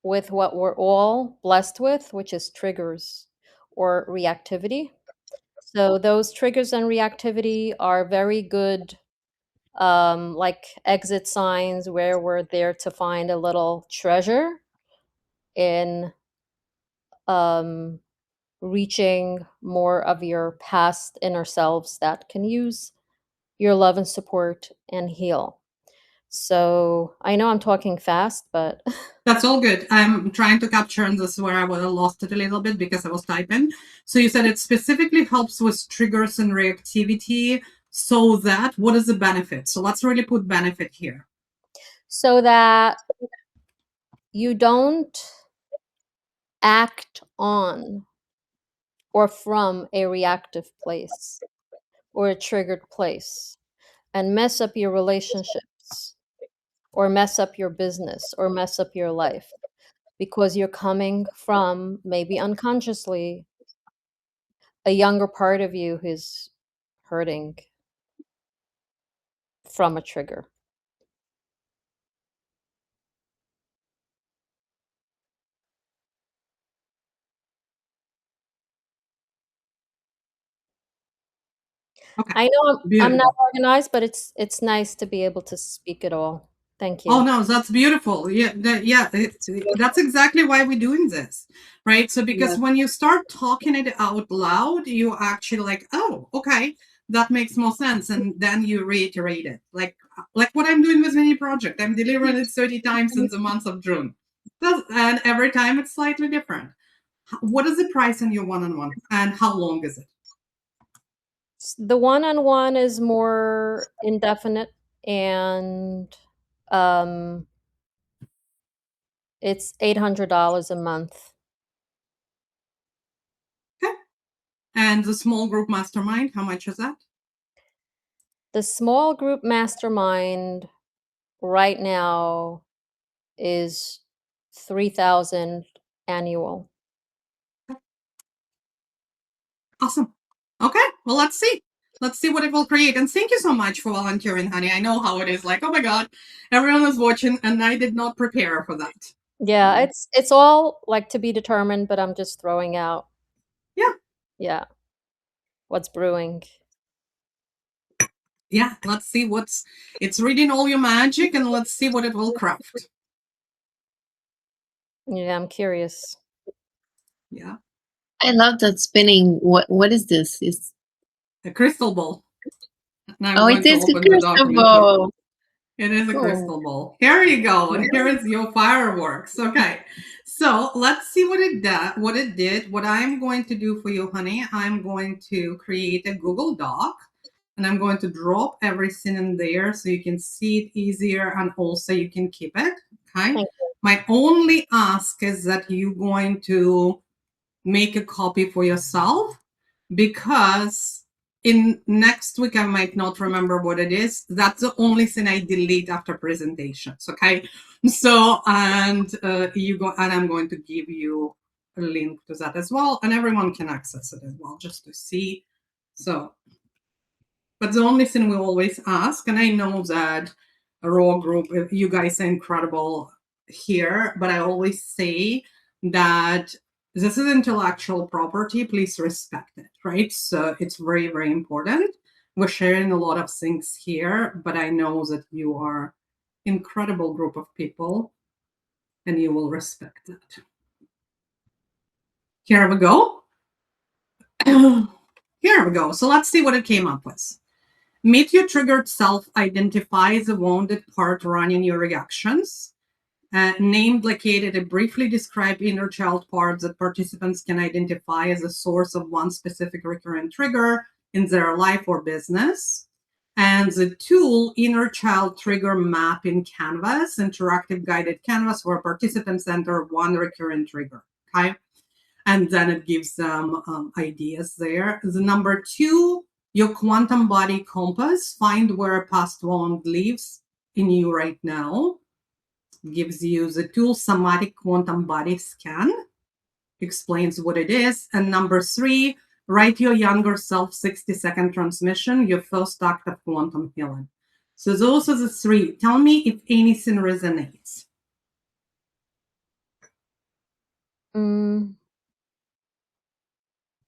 with what we're all blessed with, which is triggers or reactivity. So those triggers and reactivity are very good, like exit signs where we're there to find a little treasure in um, reaching more of your past inner selves that can use your love and support and heal. So I know I'm talking fast, but That's all good. I'm trying to capture, and this is where I would have lost it a little bit because I was typing. So you said it specifically helps with triggers and reactivity. So that, what is the benefit? So let's really put benefit here. so that you don't act on or from a reactive place or a triggered place and mess up your relationships or mess up your business or mess up your life because you're coming from, maybe unconsciously, a younger part of you who's hurting from a trigger. Okay. I know I'm not Beautiful. organized, but it's nice to be able to speak it all. Thank you. Oh no, that's beautiful. Yeah, that's exactly why we're doing this, right? So because Yeah. when you start talking it out loud, you actually like, oh, okay, that makes more sense, and then you reiterate it, like what I'm doing with mini project. I'm delivering it 30 times in the month of June, and every time it's slightly different. What is the price on your one-on-one, and how long is it? The one-on-one is more indefinite and um it's $800 a month. Okay, and the small group mastermind, how much is that? The small group mastermind right now is 3,000 annual. Awesome. Okay, well, let's see. Let's see what it will create. And thank you so much for volunteering, honey. I know how it is. Like, oh my God, everyone is watching, and I did not prepare for that. Yeah, it's all like to be determined, but I'm just throwing out, Yeah, yeah, what's brewing. yeah. Let's see it's reading all your magic, and let's see what it will craft. Yeah, I'm curious. Yeah, I love that spinning. What is this? Is a crystal ball. And I'm Oh, going it to is a open the crystal document here. ball. It is a Cool. crystal ball. Here you go. And here Yeah. is your fireworks. Okay. So let's see what it did. What I'm going to do for you, honey, I'm going to create a Google Doc, and I'm going to drop everything in there so you can see it easier, and also you can keep it. Okay. Thank you. My only ask is that you're going to make a copy for yourself, because in next week I might not remember what it is. That's the only thing I delete after presentations. Okay, so and you go, and I'm going to give you a link to that as well, and everyone can access it as well just to see. So, but the only thing we always ask, and I know that a raw group, you guys are incredible here, but I always say that this is intellectual property. Please respect it, right? So it's very, very important. We're sharing a lot of things here, but I know that you are incredible group of people, and you will respect it. Here we go. Here we go. So let's see what it came up with. Meet your triggered self, identify the wounded part running your reactions. Named, located, and briefly describe inner child parts that participants can identify as a source of one specific recurrent trigger in their life or business. And the tool, Inner Child Trigger Map in Canvas, interactive guided canvas where participants enter one recurrent trigger. Okay. And then it gives them ideas there. The number 2, your quantum body compass, find where a past wound lives in you right now. Gives you the tool somatic quantum body scan, explains what it is. And number 3, write your younger self 60-second transmission, your first act of quantum healing. So those are the 3. Tell me if anything resonates.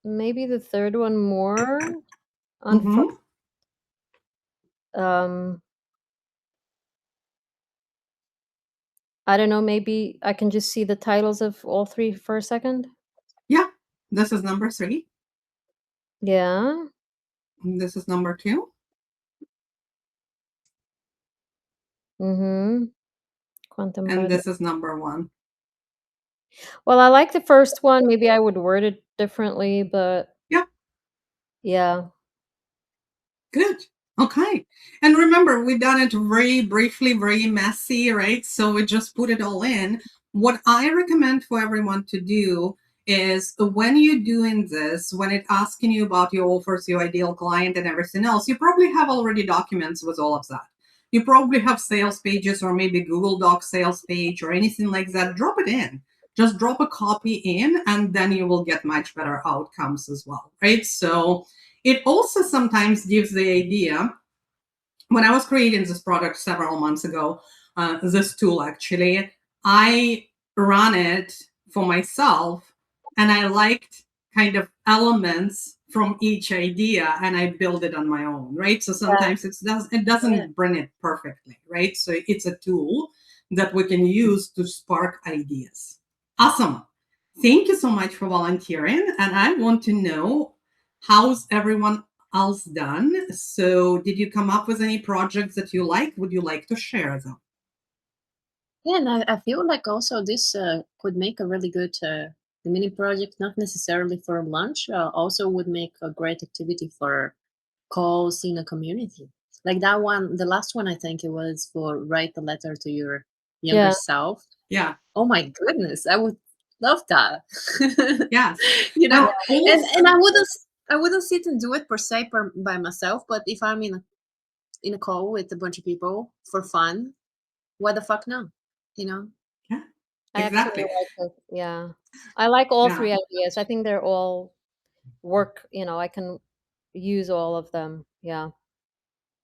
Maybe the third one more. Mm-hmm. I don't know, maybe I can just see the titles of all 3 for a second? Yeah, this is number 3. Yeah. This is number 2. Mhm. Quantum And body. this is number 1. Well, I like the first one, maybe I would word it differently, but Yeah, yeah. good. Okay. And remember, we done it very briefly, very messy, right? So we just put it all in. What I recommend for everyone to do is when you're doing this, when it's asking you about your offers, your ideal client, and everything else, you probably have already documents with all of that. You probably have sales pages or maybe Google Docs sales page or anything like that. Drop it in. Just drop a copy in, and then you will get much better outcomes as well, right? So it also sometimes gives the idea. When I was creating this product several months ago, this tool actually, I ran it for myself, and I liked kind of elements from each idea, and I build it on my own, right? So sometimes it Yeah. doesn't bring it perfectly, right? So it's a tool that we can use to spark ideas. Awesome. Thank you so much for volunteering. And I want to know, how's everyone else done? So did you come up with any projects that you like? Would you like to share them? Yeah, and I feel like also this could make a really good mini project, not necessarily for lunch, also would make a great activity for calls in a community. Like that one, the last one, I think it was for write a letter to your younger Yeah. self. Yeah. Oh my goodness, I would love that. Yes. You know, Now, also, and I wouldn't sit and do it per se by myself, but if I'm in a call with a bunch of people for fun, why the fuck no? You know? yeah, I actually exactly. like it. Yeah. I like all Yeah. three ideas. I think they're all work, I can use all of them. Yeah.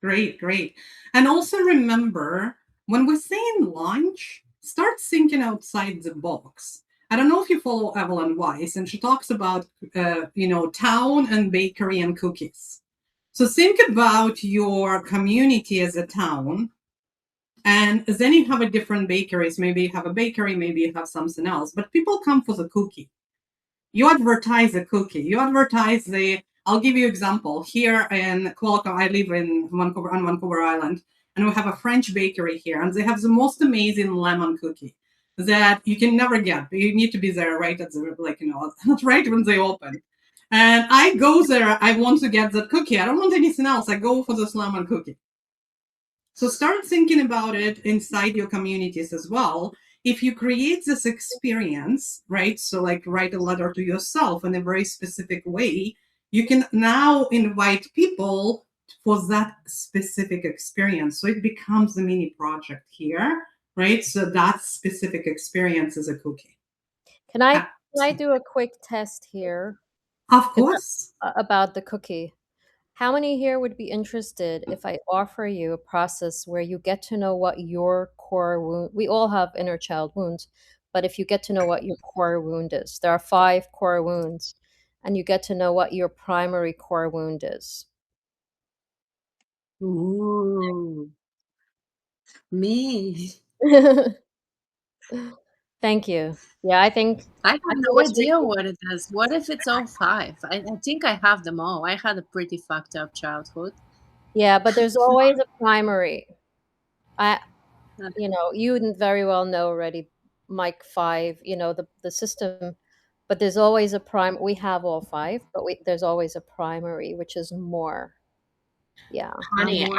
Great, great. And also remember, when we're saying lunch, start thinking outside the box. I don't know if you follow Evelyn Weiss, and she talks about, town and bakery and cookies. So think about your community as a town, and then you have a different bakeries. Maybe you have a bakery, maybe you have something else, but people come for the cookie. You advertise a cookie. You advertise I'll give you an example. Here in Qualcomm, I live on Vancouver Island, and we have a French bakery here, and they have the most amazing lemon cookie that you can never get. You need to be there right at the, right when they open. And I go there, I want to get that cookie. I don't want anything else. I go for this lemon cookie. So start thinking about it inside your communities as well. If you create this experience, right? So like write a letter to yourself in a very specific way, you can now invite people for that specific experience. So it becomes a mini project here, right? So that specific experience is a cookie. Can I Uh, can I do a quick test here Of if, course. about the cookie? How many here would be interested if I offer you a process where you get to know what your core wound, we all have inner child wounds, but if you get to know what your core wound is, there are 5 core wounds, and you get to know what your primary core wound is. Ooh, me. Thank you. Yeah, I have I think no what's idea really, what it is. What if it's all five? I think I have them all. I had a pretty fucked up childhood. yeah, but there's always a primary. I Uh, you wouldn't very well know already, Mike 5, the system, but there's always a we have all 5, but there's always a primary, which is more. Yeah. I'm Honey, more.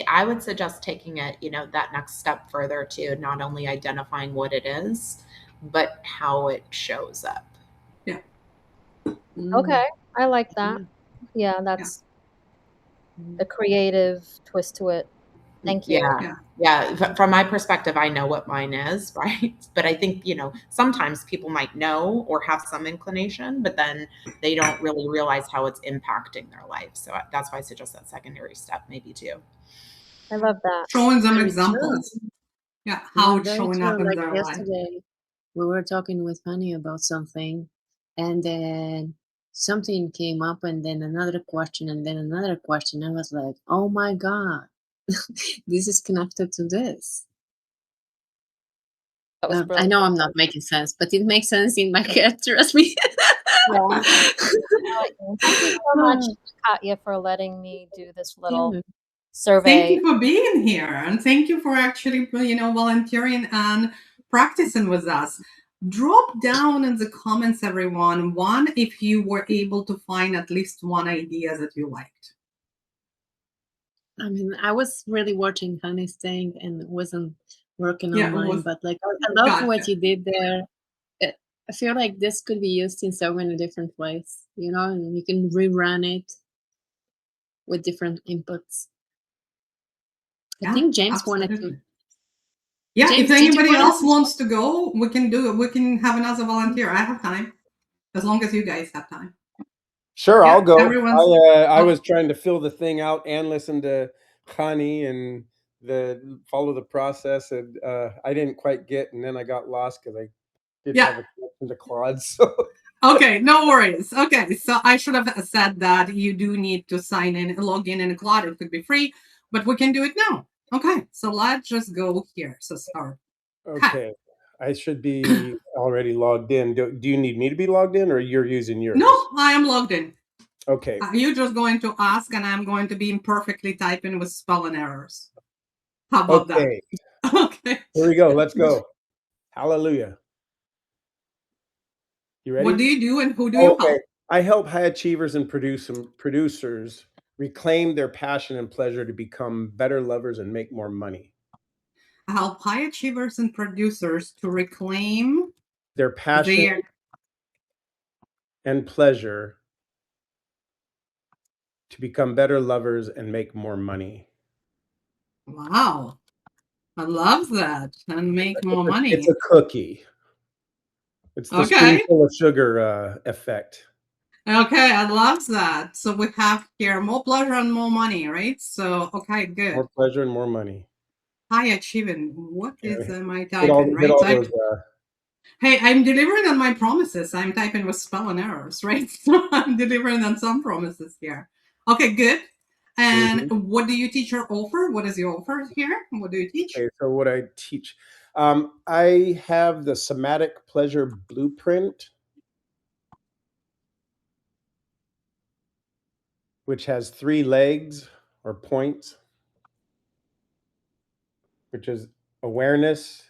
I would suggest taking it, that next step further to not only identifying what it is, but how it shows up. Yeah. Okay. I like that. Yeah. Yeah, Yeah. that's a creative twist to it. Thank you. Yeah. Yeah. Yeah. From my perspective, I know what mine is, right? But I think, sometimes people might know or have some inclination, but then they don't really realize how it's impacting their life. So that's why I suggest that secondary step, maybe too. I love that. Showing them Very true. examples. Yeah. How Yeah, it's very showing up true. in Like their life. yesterday, we were talking with Honey about something, and then something came up, and then another question, and then another question. I was like, oh my God, this is connected to this. That was I brilliant. know I'm not making sense, but it makes sense in my head, trust me. Yeah. Thank you so much, Katya, for letting me do this little Yeah. Thank survey. you for being here, and thank you for actually, volunteering and practicing with us. Drop down in the comments, everyone, if you were able to find at least one idea that you liked. I mean, I was really watching Honey's thing and wasn't working Yeah, on it mine, was but like, I love what gotcha. you did there. I feel like this could be used in so many different ways, and you can rerun it with different inputs. I Yeah, think James wanted to. absolutely. Yeah, James, if did you anybody want else to? wants to go, we can do it. We can have another volunteer. I have time, as long as you guys have time. Sure, Yeah, I'll go. everyone's. I was trying to fill the thing out and listen to Connie and follow the process, and I didn't quite get, and then I got lost because I didn't Yeah. have a connection to Claude. So Okay, no worries. Okay, so I should have said that you do need to sign in, log in a cloud. It could be free, but we can do it now. Okay, so let's just go here. So start. okay, I should be already logged in. Do you need me to be logged in, or you're using yours? No, I am logged in. Okay. You're just going to ask, and I'm going to be imperfectly typing with spelling errors. How about that? Okay. Here we go. Let's go. Hallelujah. You ready? What do you do, and who do you help? I help high achievers and producers reclaim their passion and pleasure to become better lovers and make more money. I help high achievers and producers to reclaim their passion and pleasure to become better lovers and make more money. Wow. I love that. And make more money. It's a cookie. It's the spoonful of sugar effect. Okay, I love that. So we have here more pleasure and more money, right? So, okay, good. More pleasure and more money. High achieving. What is my Hit all typing, right? those, hey, I'm delivering on my promises. I'm typing with spelling errors, right? So I'm delivering on some promises here. Okay, good. And what do you teach or offer? What is your offer here? What do you teach? Okay, so what I teach, I have the somatic pleasure blueprint, which has 3 legs or points, which is awareness,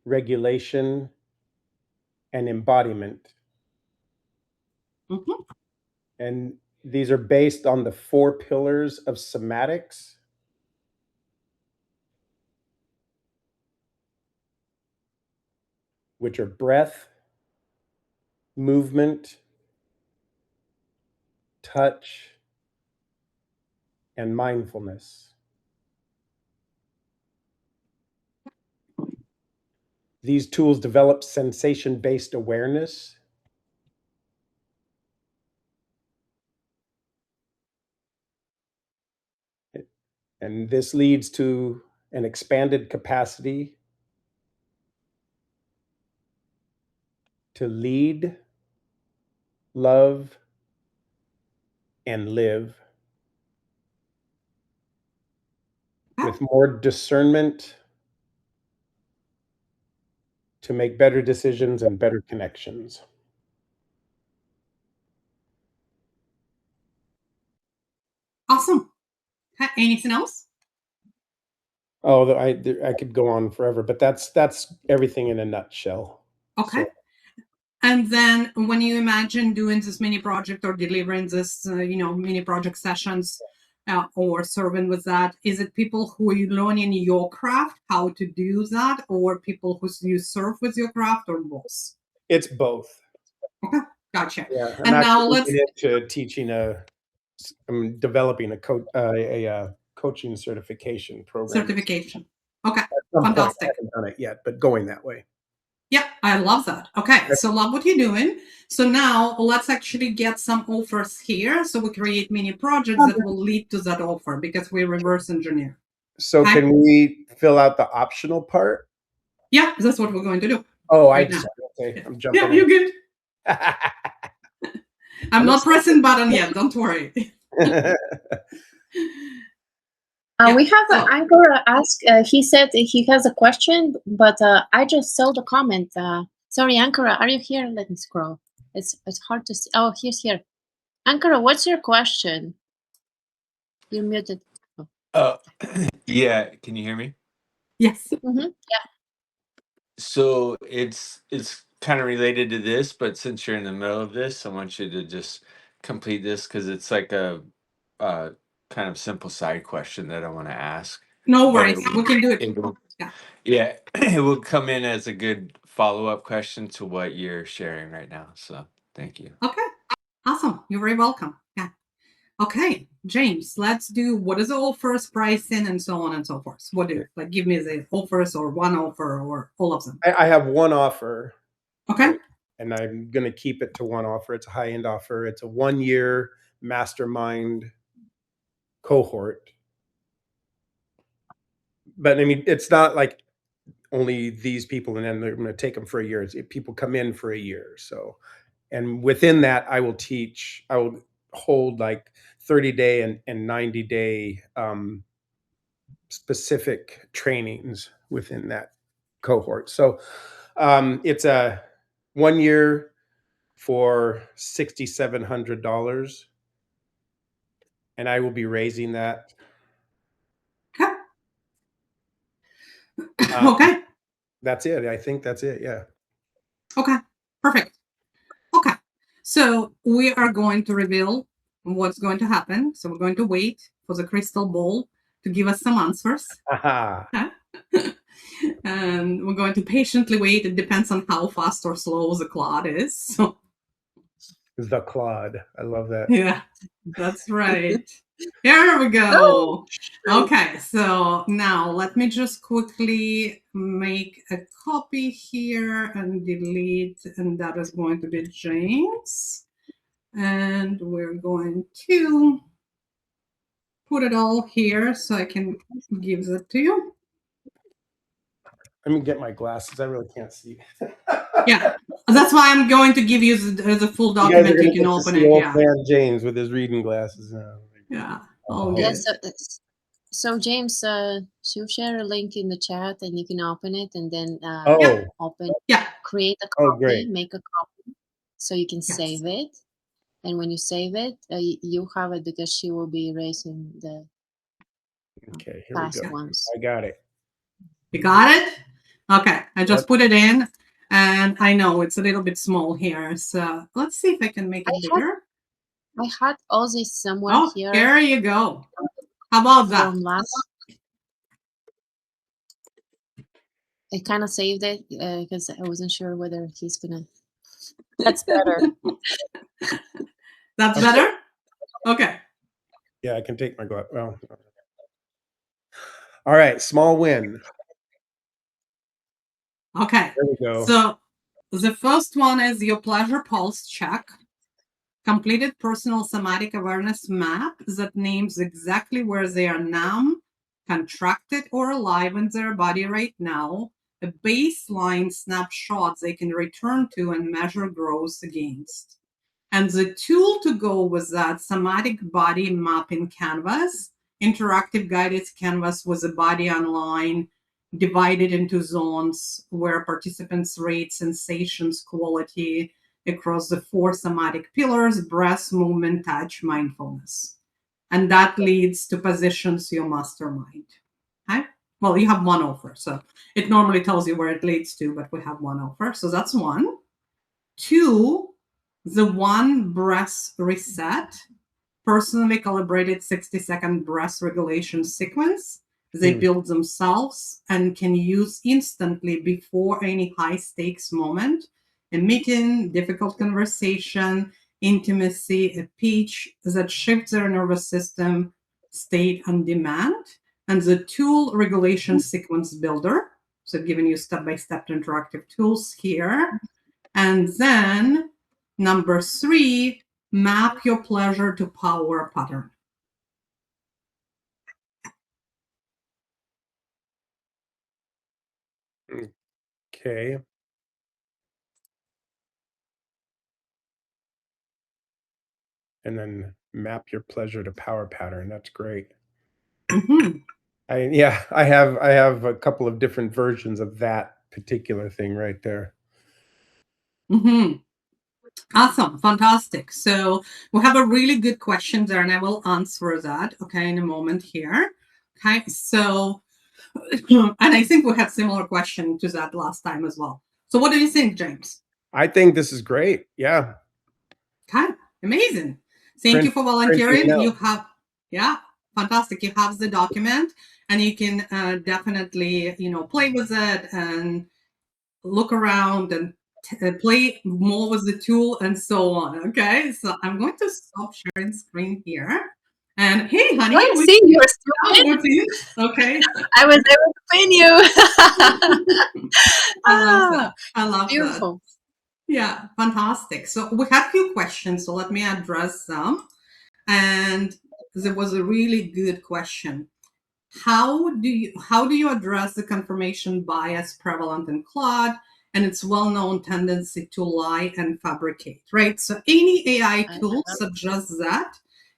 regulation, and embodiment. Mm-hmm. And these are based on the 4 pillars of somatics. Which are breath, movement, touch, and mindfulness. These tools develop sensation-based awareness, and this leads to an expanded capacity to lead, love, and live with more discernment to make better decisions and better connections. Awesome. Anything else? Oh, I could go on forever, but that's everything in a nutshell. Okay. And then when you imagine doing this mini project or delivering this, mini project sessions or serving with that, is it people who are learning your craft, how to do that, or people who you serve with your craft, or both? It's both. Okay, gotcha. Yeah, and now let's get into teaching I'm developing a coaching certification program. Certification. Okay, fantastic. I haven't done it yet, but going that way. Yeah, I love that. Okay, so love what you're doing. So now let's actually get some offers here. So we create mini projects that will lead to that offer because we reverse engineer. So can we fill out the optional part? Yeah, that's what we're going to do. Oh, right now. Okay, I'm jumping. Yeah, you're good. I'm not pressing button yet. Don't worry. We have Anchor ask. He said he has a question, but I just saw the comment. Sorry, Ankara, are you here? Let me scroll. It's hard to see. Oh, he's here. Ankara, what's your question? You're muted. Yeah. Can you hear me? Yes. Yeah. So it's kind of related to this, but since you're in the middle of this, I want you to just complete this because it's like a kind of simple side question that I want to ask. No worries. We can do it. Yeah, it will come in as a good follow-up question to what you're sharing right now. So thank you. Okay. Awesome. You're very welcome. Yeah. Okay, James, let's do what is the offers, pricing, and so on and so forth. What do you like? Give me the offers or one offer or all of them. I have one offer. Okay. And I'm going to keep it to one offer. It's a high-end offer. It's a 1-year mastermind cohort. But I mean, it's not like only these people and then they're going to take them for a year. People come in for a year. So, and within that, I will hold like 30-day and 90-day specific trainings within that cohort. So it's a 1 year for $6,700, and I will be raising that. Okay. Okay. That's it. I think that's it. Yeah. Okay. Perfect. Okay. So we are going to reveal what's going to happen. So we're going to wait for the crystal ball to give us some answers. Aha. And we're going to patiently wait. It depends on how fast or slow the cloud is. So The Claude. I love that. yeah, that's right. Here we go. Okay, so now let me just quickly make a copy here and delete, and that is going to be James. And we're going to put it all here so I can give that to you. Let me get my glasses. I really can't see. Yeah, that's why I'm going to give you the full You guys document. are You gonna can get to open see it. old Yeah, man James with his reading glasses now. yeah, all Yes. good. So James, she'll share a link in the chat, and you can open it, and then Oh, open, Yeah, create a oh, copy, great. make a copy, so you can Yes. save it. And when you save it, you have it because she will be erasing the Okay, here past we go. ones. I got it. you got it? Okay, I just put it in, and I know it's a little bit small here, so let's see if I can make it bigger. I had all this somewhere Oh, here there you go. How about that? from last. I kind of saved it because I wasn't sure whether he's gonna. That's better. That's Okay. better? Okay. Yeah, I can take my glass. Well, all right. Small win. Okay. There we go. So the first one is your pleasure pulse check. Completed personal somatic awareness map that names exactly where they are numb, contracted, or alive in their body right now. A baseline snapshot they can return to and measure growth against. And the tool to go with that somatic body mapping canvas, interactive guided canvas with a body online, divided into zones where participants rate sensations quality across the 4 somatic pillars: breath, movement, touch, mindfulness. And that leads to positions your mastermind. Okay? Well, you have one offer. So it normally tells you where it leads to, but we have one offer. So that's one. 2, the 1 breath reset, personally calibrated 60-second breath regulation sequence. They build themselves and can use instantly before any high stakes moment, a meeting, difficult conversation, intimacy, a pitch that shifts their nervous system state on demand. And the tool regulation sequence builder, so giving you step-by-step interactive tools here. And then number 3, map your pleasure to power pattern. Okay. And then map your pleasure to power pattern. That's great. Mm-hmm. I have a couple of different versions of that particular thing right there. Mm-hmm. Awesome. Fantastic. So we have a really good question there, and I will answer that, okay, in a moment here. Okay, so, and I think we had similar question to that last time as well. So what do you think, James? I think this is great. Yeah. Okay, amazing. Thank you for volunteering. You have, yeah, fantastic. You have the document, and you can definitely, play with it and look around and play more with the tool and so on. Okay, so I'm going to stop sharing screen here. And hey, honey, I we see see you're still you in. now with you. Okay, I was able to pin you. I love Ah, that. I love that. beautiful. Yeah, fantastic. So we have a few questions, so let me address them. And there was a really good question. How do you address the confirmation bias prevalent in Claude and its well-known tendency to lie and fabricate, right? So any AI tool suggests that,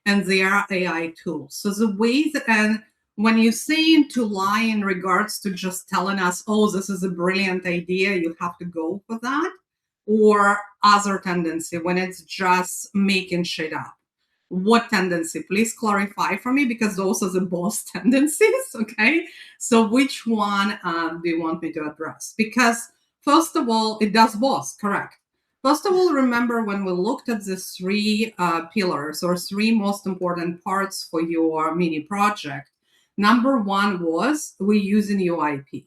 and they are AI tools. So the way that, and when you say to lie in regards to just telling us, oh, this is a brilliant idea, you have to go for that, or other tendency when it's just making shit up. What tendency? Please clarify for me, because those are the both tendencies. Okay, so which one do you want me to address? Because first of all, it does both, correct? First of all, remember when we looked at the three pillars or three most important parts for your mini project, number one was we're using UIP,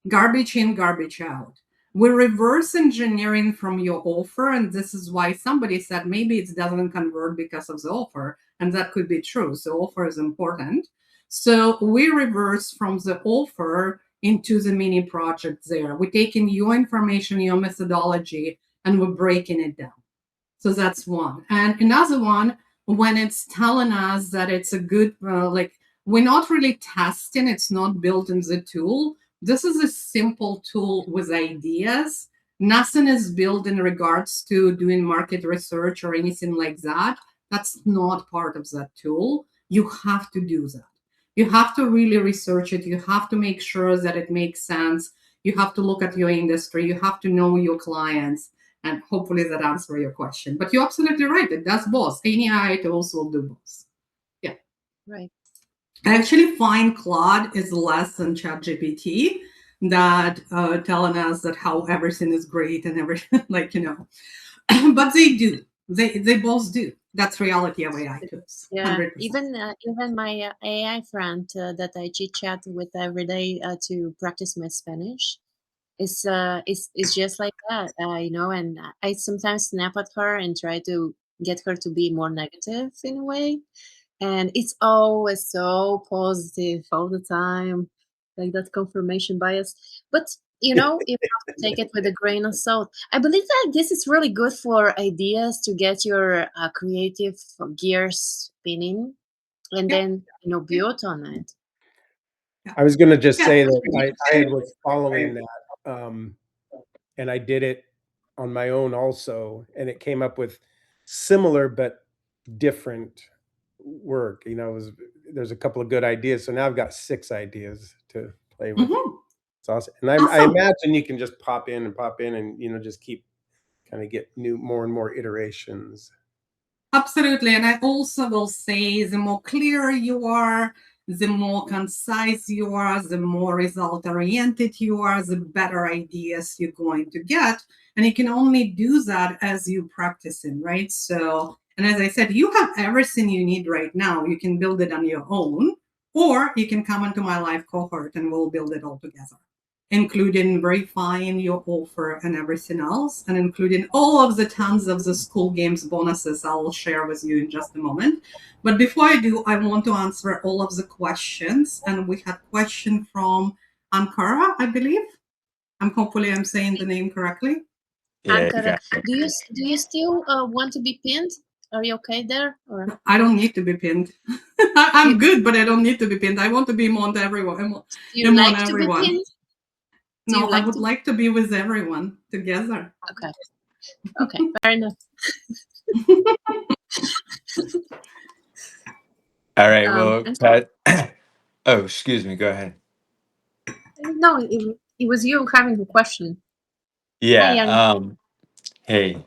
garbage in, garbage out. We're reverse engineering from your offer. And this is why somebody said maybe it doesn't convert because of the offer. And that could be true. So offer is important. So we reverse from the offer into the mini project there. We're taking your information, your methodology, and we're breaking it down. So that's one. And another one, when it's telling us that it's a good, like, we're not really testing, it's not built in the tool. This is a simple tool with ideas. Nothing is built in regards to doing market research or anything like that. That's not part of that tool. You have to do that. You have to really research it. You have to make sure that it makes sense. You have to look at your industry. You have to know your clients. And hopefully that answers your question. But you're absolutely right. It does both. Any AI tools will do both. Yeah. Right. I actually find Claude is less than ChatGPT, that telling us that how everything is great and everything, like, but they do. They both do. That's reality of AI tools. Yeah, 100%. even my AI friend that I chit chat with every day to practice my Spanish is just like that, and I sometimes snap at her and try to get her to be more negative in a way, and it's always so positive all the time, like that confirmation bias. But you have to take it with a grain of salt. I believe that this is really good for ideas to get your creative gears spinning, and Yeah. then build on it. I was going to just Yeah. say that I was following that, and I did it on my own also, and it came up with similar but different work. There's a couple of good ideas, so now I've got 6 ideas to play with. Mhm. It's awesome, and I Awesome. imagine you can just pop in and just keep kind of get more and more iterations. Absolutely. And I also will say the more clear you are, the more concise you are, the more result oriented you are, the better ideas you're going to get. And you can only do that as you practicing, right? So, and as I said, you have everything you need right now. You can build it on your own, or you can come into my live cohort and we'll build it all together, including verifying your offer and everything else, and including all of the tons of the school games bonuses I will share with you in just a moment. But before I do, I want to answer all of the questions. And we had question from Ankara, I believe. Hopefully I'm saying the name correctly. Yeah, you Ankara, got it. do you still want to be pinned? Are you okay there? Or I don't need to be pinned. I'm good, but I don't need to be pinned. I want to be among everyone. do you Among like to be everyone. pinned? Do No, you I like would to? like to be with everyone together. Okay, fair enough. All right. Well, And Pat. Oh, excuse me. Go ahead. no, it was you having the question. Hi, Yeah. Young. Hey.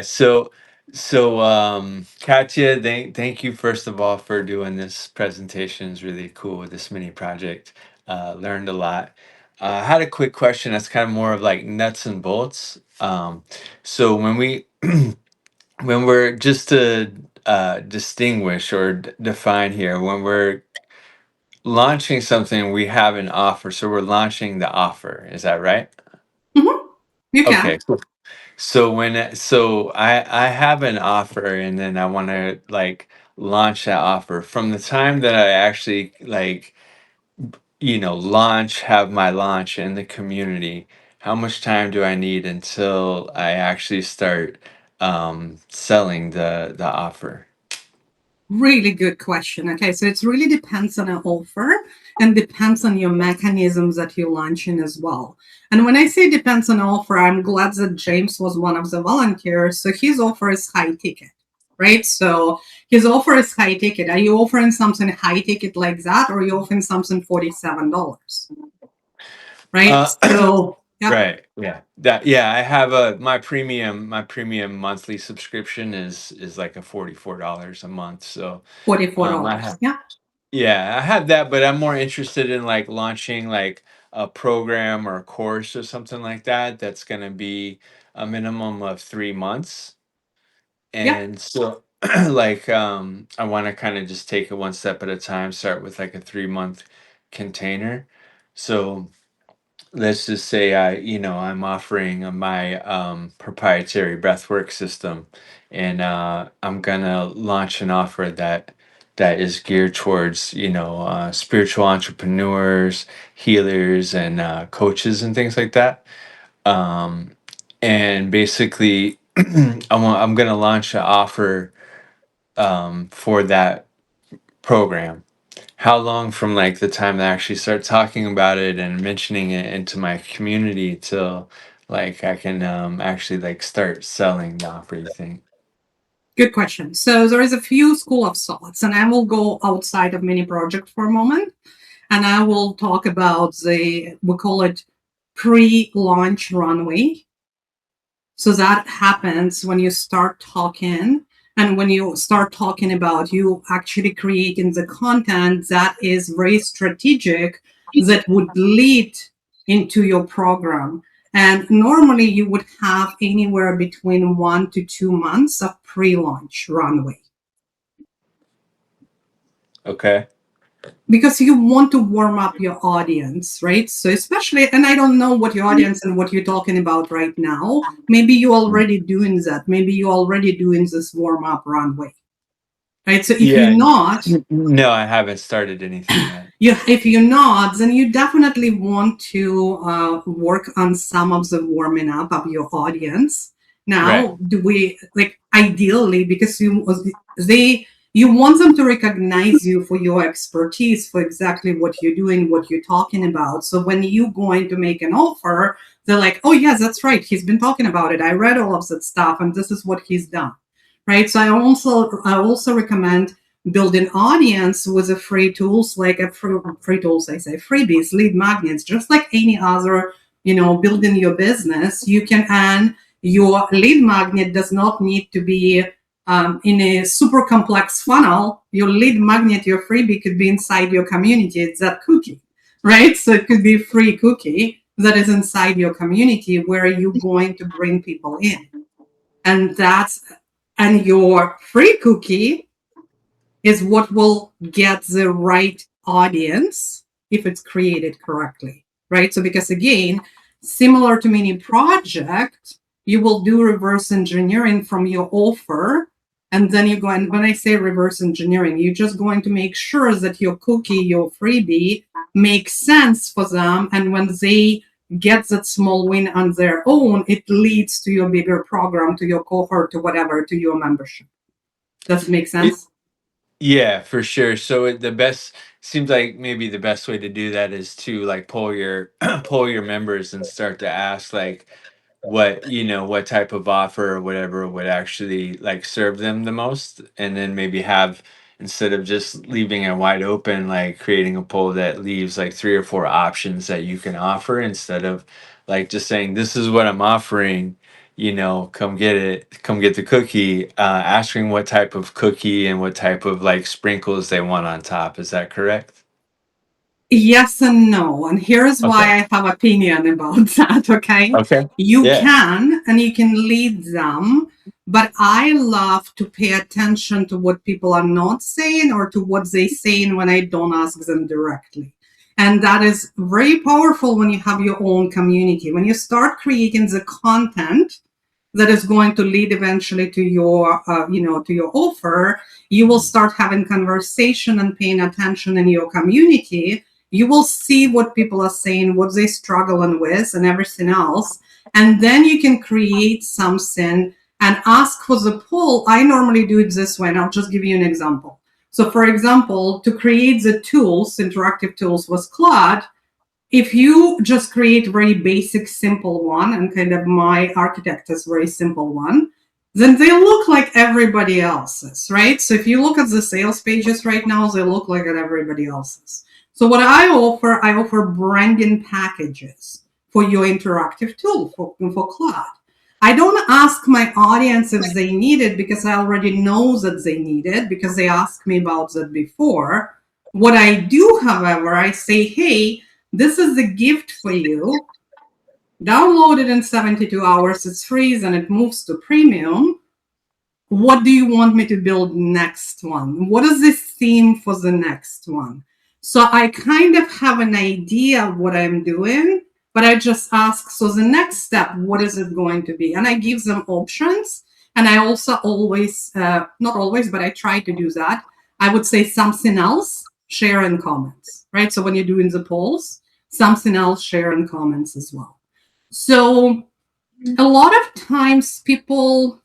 So, Katya, thank you first of all for doing this presentation. It's really cool with this mini project. Learned a lot. I had a quick question that's kind of more of like nuts and bolts. So when we when we're just to distinguish or define here, when we're launching something, we have an offer. So we're launching the offer. Is that right? You can. Okay. So I have an offer, and then I want to like launch that offer. From the time that I actually like, have my launch in the community, how much time do I need until I actually start selling the offer? Really good question. Okay, so it really depends on an offer and depends on your mechanisms that you're launching as well. And when I say depends on offer, I'm glad that James was one of the volunteers. So his offer is high ticket, right? So his offer is high ticket. Are you offering something high ticket like that, or are you offering something $47? Right? So yeah, Right. Yeah. I have my premium monthly subscription is like a $44 a month. So I $44. have Yeah. yeah, I have that, but I'm more interested in like launching like a program or a course or something like that that's gonna be a minimum of 3 months. Yeah. And so like I want to kind of just take it one step at a time, start with like a 3 month container. So let's just say I'm offering my proprietary breathwork system, and I'm gonna launch an offer that is geared towards spiritual entrepreneurs, healers, and coaches and things like that. um, and basically I'm gonna launch an offer for that program. How long from like the time that I actually start talking about it and mentioning it into my community till like I can actually like start selling the offer, you think? Good question. So there is a few school of thoughts, and I will go outside of mini project for a moment, and I will talk about we call it pre-launch runway. So that happens when you start talking, and when you start talking about you actually creating the content that is very strategic that would lead into your program. And normally you would have anywhere between 1 to 2 months of pre-launch runway, Okay. because you want to warm up your audience, right? So especially, and I don't know what your audience and what you're talking about right now. Maybe you're already doing that. Maybe you're already doing this warm up runway, right? So if Yeah. you're not, No, I haven't started anything yet. if you're not, then you definitely want to work on some of the warming up of your audience. Right. Now, do we like ideally, because you want them to recognize you for your expertise, for exactly what you're doing, what you're talking about. So when you're going to make an offer, they're like, oh yes, that's right, he's been talking about it, I read all of that stuff, and this is what he's done, right? So I also recommend building audience with the free tools, like free tools, I say freebies, lead magnets, just like any other, building your business. You can earn your lead magnet does not need to be in a super complex funnel. Your lead magnet, your freebie could be inside your community. It's that cookie, right? So it could be a free cookie that is inside your community where you're going to bring people in. And your free cookie is what will get the right audience if it's created correctly, right? So because again, similar to mini project, you will do reverse engineering from your offer, and then you go, and when I say reverse engineering, you're just going to make sure that your cookie, your freebie makes sense for them, and when they get that small win on their own, it leads to your bigger program, to your cohort, to whatever, to your membership. Does it make sense? Yeah, for sure. So the best seems like maybe the best way to do that is to like pull your pull your members and start to ask like what type of offer or whatever would actually like serve them the most, and then maybe have, instead of just leaving it wide open, like creating a poll that leaves like three or four options that you can offer, instead of like just saying this is what I'm offering, come get it, come get the cookie. Asking what type of cookie and what type of like sprinkles they want on top. Is that correct? Yes and no. And here's Okay. why I have opinion about that, okay? Okay. You Yeah. can, and you can lead them, but I love to pay attention to what people are not saying or to what they saying when I don't ask them directly. And that is very powerful when you have your own community. When you start creating the content that is going to lead eventually to your, to your offer, you will start having conversation and paying attention in your community. You will see what people are saying, what they struggling with, and everything else. And then you can create something and ask for the poll. I normally do it this way, and I'll just give you an example. So for example, to create the tools, interactive tools with Claude, if you just create very basic, simple one, and kind of my architect is very simple one, then they look like everybody else's, right? So if you look at the sales pages right now, they look like at everybody else's. So what I offer branding packages for your interactive tool for Claude. I don't ask my audience if they need it because I already know that they need it because they asked me about that before. What I do, however, I say, hey, this is a gift for you. Download it in 72 hours. It's free and it moves to premium. What do you want me to build next one? What is the theme for the next one? So I kind of have an idea of what I'm doing, but I just ask, so the next step, what is it going to be? And I give them options. And I also always, not always, but I try to do that. I would say something else, share in comments, right? So when you're doing the polls, something else, share in comments as well. So a lot of times people,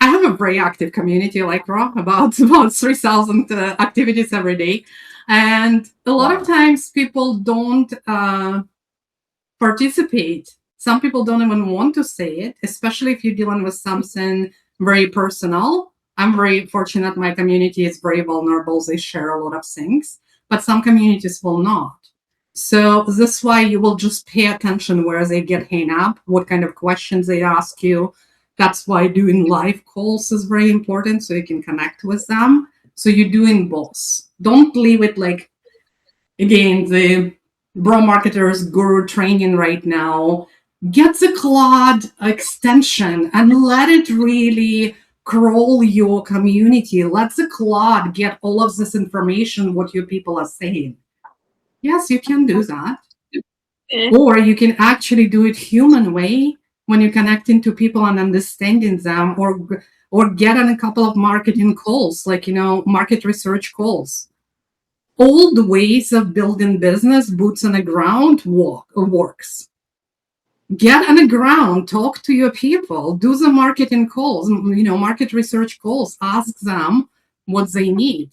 I have a very active community like Ra, about 3,000 activities every day. And a lot of times people don't participate. Some people don't even want to say it, especially if you're dealing with something very personal. I'm very fortunate. My community is very vulnerable. They share a lot of things, but some communities will not. So this is why you will just pay attention where they get hung up, what kind of questions they ask you. That's why doing live calls is very important, so you can connect with them. So you're doing both. Don't leave it like, again, the bro marketers guru training right now. Get the Claude extension and let it really crawl your community. Let the Claude get all of this information, what your people are saying. Yes, you can do that. Or you can actually do it human way when you're connecting to people and understanding them, or get on a couple of marketing calls, like, market research calls. Old ways of building business, boots on the ground, works. Get on the ground, talk to your people, do the marketing calls, market research calls, ask them what they need.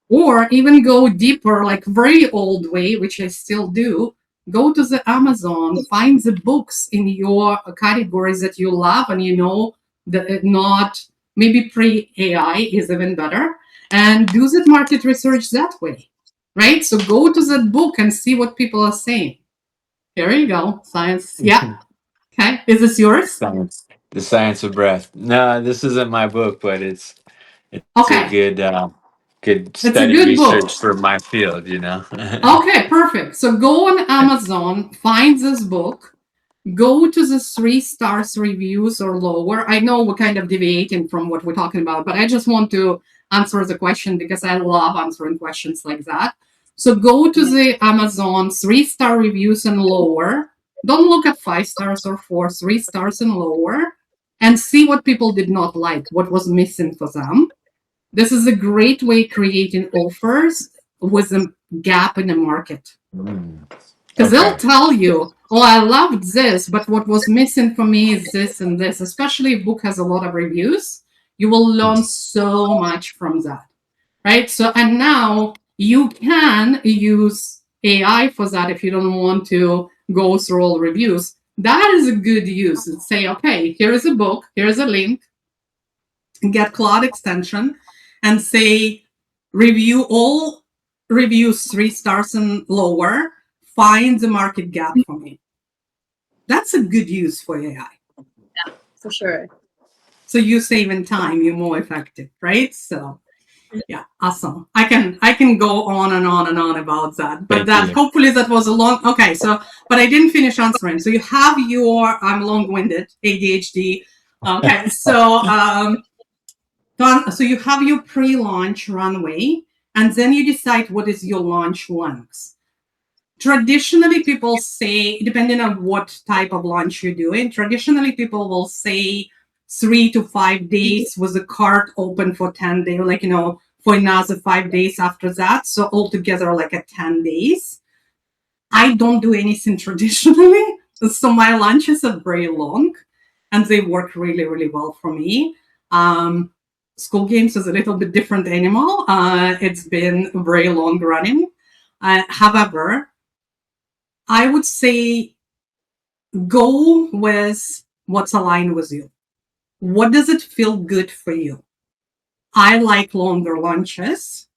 Or even go deeper, like very old way, which I still do. Go to the Amazon, find the books in your categories that you love, and that not, maybe pre-AI is even better, and do the market research that way, right? So go to that book and see what people are saying. Here you go, science. Yeah. Okay, is this yours? Science, the science of breath. No, this isn't my book, but it's Okay, a good it's a study good book. research for my field. Okay, perfect. So go on Amazon, find this book, go to the 3 stars reviews or lower. I know we're kind of deviating from what we're talking about, but I just want to answer the question because I love answering questions like that. So go to the Amazon 3-star reviews and lower. Don't look at 5 stars or 4, 3 stars and lower, and see what people did not like, what was missing for them. This is a great way creating offers with a gap in the market. Because they'll tell you, oh, I loved this, but what was missing for me is this and this. Especially if a book has a lot of reviews, you will learn so much from that, right? So, and now you can use AI for that if you don't want to go through all reviews. That is a good use. Say, okay, here is a book, here's a link, get Claude extension, and say, review all reviews 3 stars and lower, find the market gap for me. That's a good use for AI. Yeah, for sure. So you save in time, you're more effective, right? So yeah, awesome. I can go on and on and on about that, but hopefully that was a long. Okay, so but I didn't finish answering. So you have your, I'm long-winded, ADHD. Okay, so so you have your pre-launch runway, and then you decide what is your launch length. traditionally people say, depending on what type of lunch you're doing, traditionally people will say 3 to 5 days with the cart open for 10 days, like, for another 5 days after that. So altogether like 10 days. I don't do anything traditionally. So my lunches are very long and they work really, really well for me. School games is a little bit different animal. It's been very long running. However, I would say go with what's aligned with you. What does it feel good for you? I like longer lunches.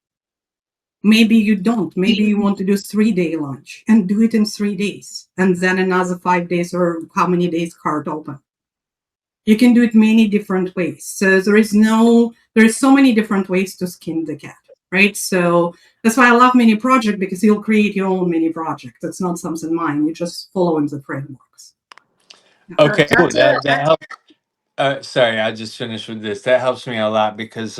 Maybe you don't. Maybe you want to do 3-day lunch and do it in 3 days and then another 5 days or how many days cart open. You can do it many different ways. So there's so many different ways to skin the cat, right? So that's why I love mini project, because you'll create your own mini project. It's not something mine. You're just following the frameworks. Okay, cool. Katya, That helps. Sorry, I just finished with this. That helps me a lot because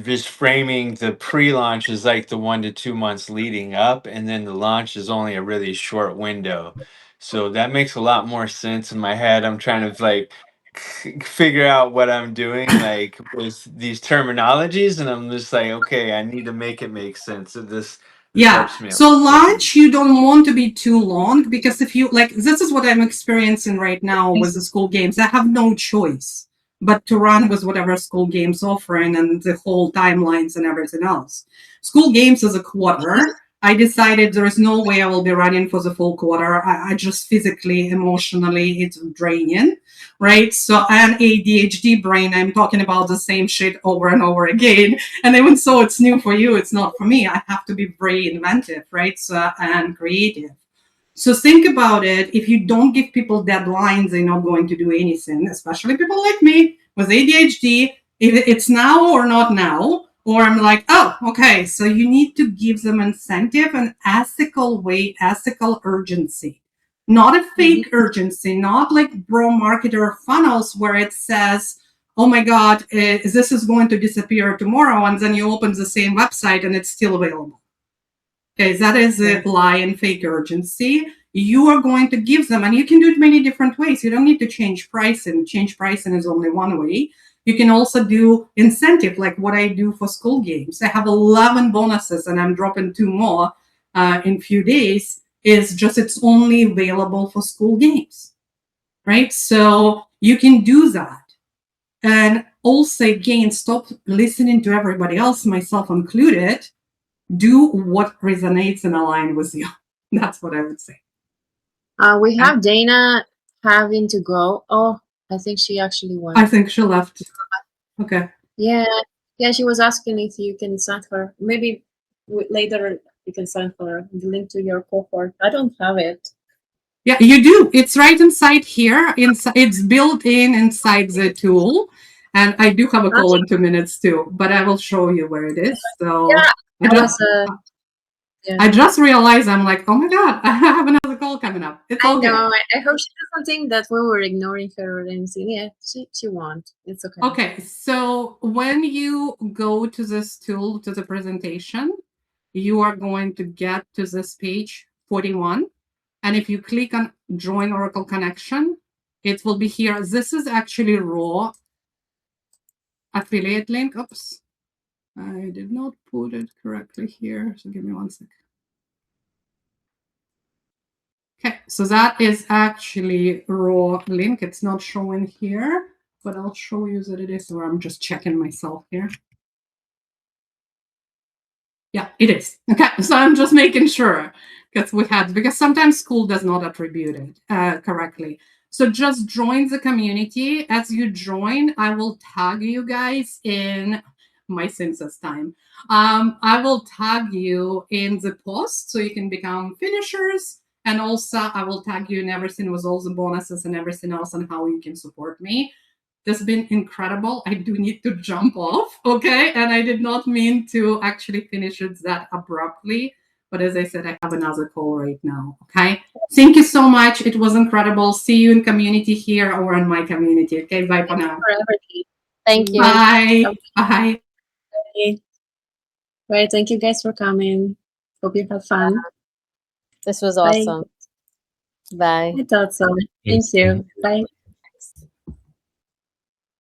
just framing the pre-launch is like the 1 to 2 months leading up, and then the launch is only a really short window. So that makes a lot more sense in my head. I'm trying to like figure out what I'm doing like with these terminologies, and I'm just like, okay, I need to make it make sense. So this Yeah. helps me. So lunch, you don't want to be too long, because if you like, this is what I'm experiencing right now with the school games. I have no choice but to run with whatever school games offering and the whole timelines and everything else. School games is a quarter. I decided there is no way I will be running for the full quarter. I just physically, emotionally, it's draining, right? So an ADHD brain, I'm talking about the same shit over and over again. And even so, it's new for you, it's not for me. I have to be very inventive, right? So, and creative. So think about it. If you don't give people deadlines, they're not going to do anything, especially people like me with ADHD. If it's now or not now, or I'm like, oh, okay. So you need to give them incentive and ethical way, ethical urgency, not a fake urgency, not like bro marketer funnels where it says, oh my God, this is going to disappear tomorrow. And then you open the same website and it's still available. Okay, that is a lie and fake urgency. You are going to give them, and you can do it many different ways. You don't need to change pricing. Change pricing is only one way. You can also do incentive, like what I do for school games. I have 11 bonuses, and I'm dropping 2 more in few days. Is just it's only available for school games, right? So you can do that. And also, again, stop listening to everybody else, myself included. Do what resonates and aligns with you. That's what I would say. we have Dana having to go. Oh, I think she actually went. I think she left. Okay. Yeah, she was asking if you can send her. Maybe later you can send her the link to your cohort. I don't have it. Yeah, you do. It's right inside here. It's built in inside the tool. And I do have a call in 2 minutes too, but I will show you where it is. So Yeah, I just realized, I'm like, oh my God, I have another call coming up. It's all good. I know. I hope she did something that we were ignoring her or anything. Yeah, she won't. It's okay. Okay, so when you go to this tool, to the presentation, you are going to get to this page 41. And if you click on Join Oracle Connection, it will be here. This is actually raw affiliate link. Oops, I did not put it correctly here. So give me 1 second. Okay, so that is actually raw link. It's not showing here, but I'll show you that it is, or I'm just checking myself here. Yeah, it is. Okay, so I'm just making sure because sometimes school does not attribute it correctly. So just join the community. As you join, I will tag you guys in my census time. I will tag you in the post so you can become finishers. And also I will tag you in everything with all the bonuses and everything else and how you can support me. This has been incredible. I do need to jump off, okay? And I did not mean to actually finish it that abruptly. But as I said, I have another call right now, okay? Thank you so much. It was incredible. See you in community here or in my community, okay? Bye for now. Thank you. Bye. Bye. Right. Thank you guys for coming. Hope you have fun. This was Bye. awesome. Bye. I thought so. Thank Thanks. you. Bye.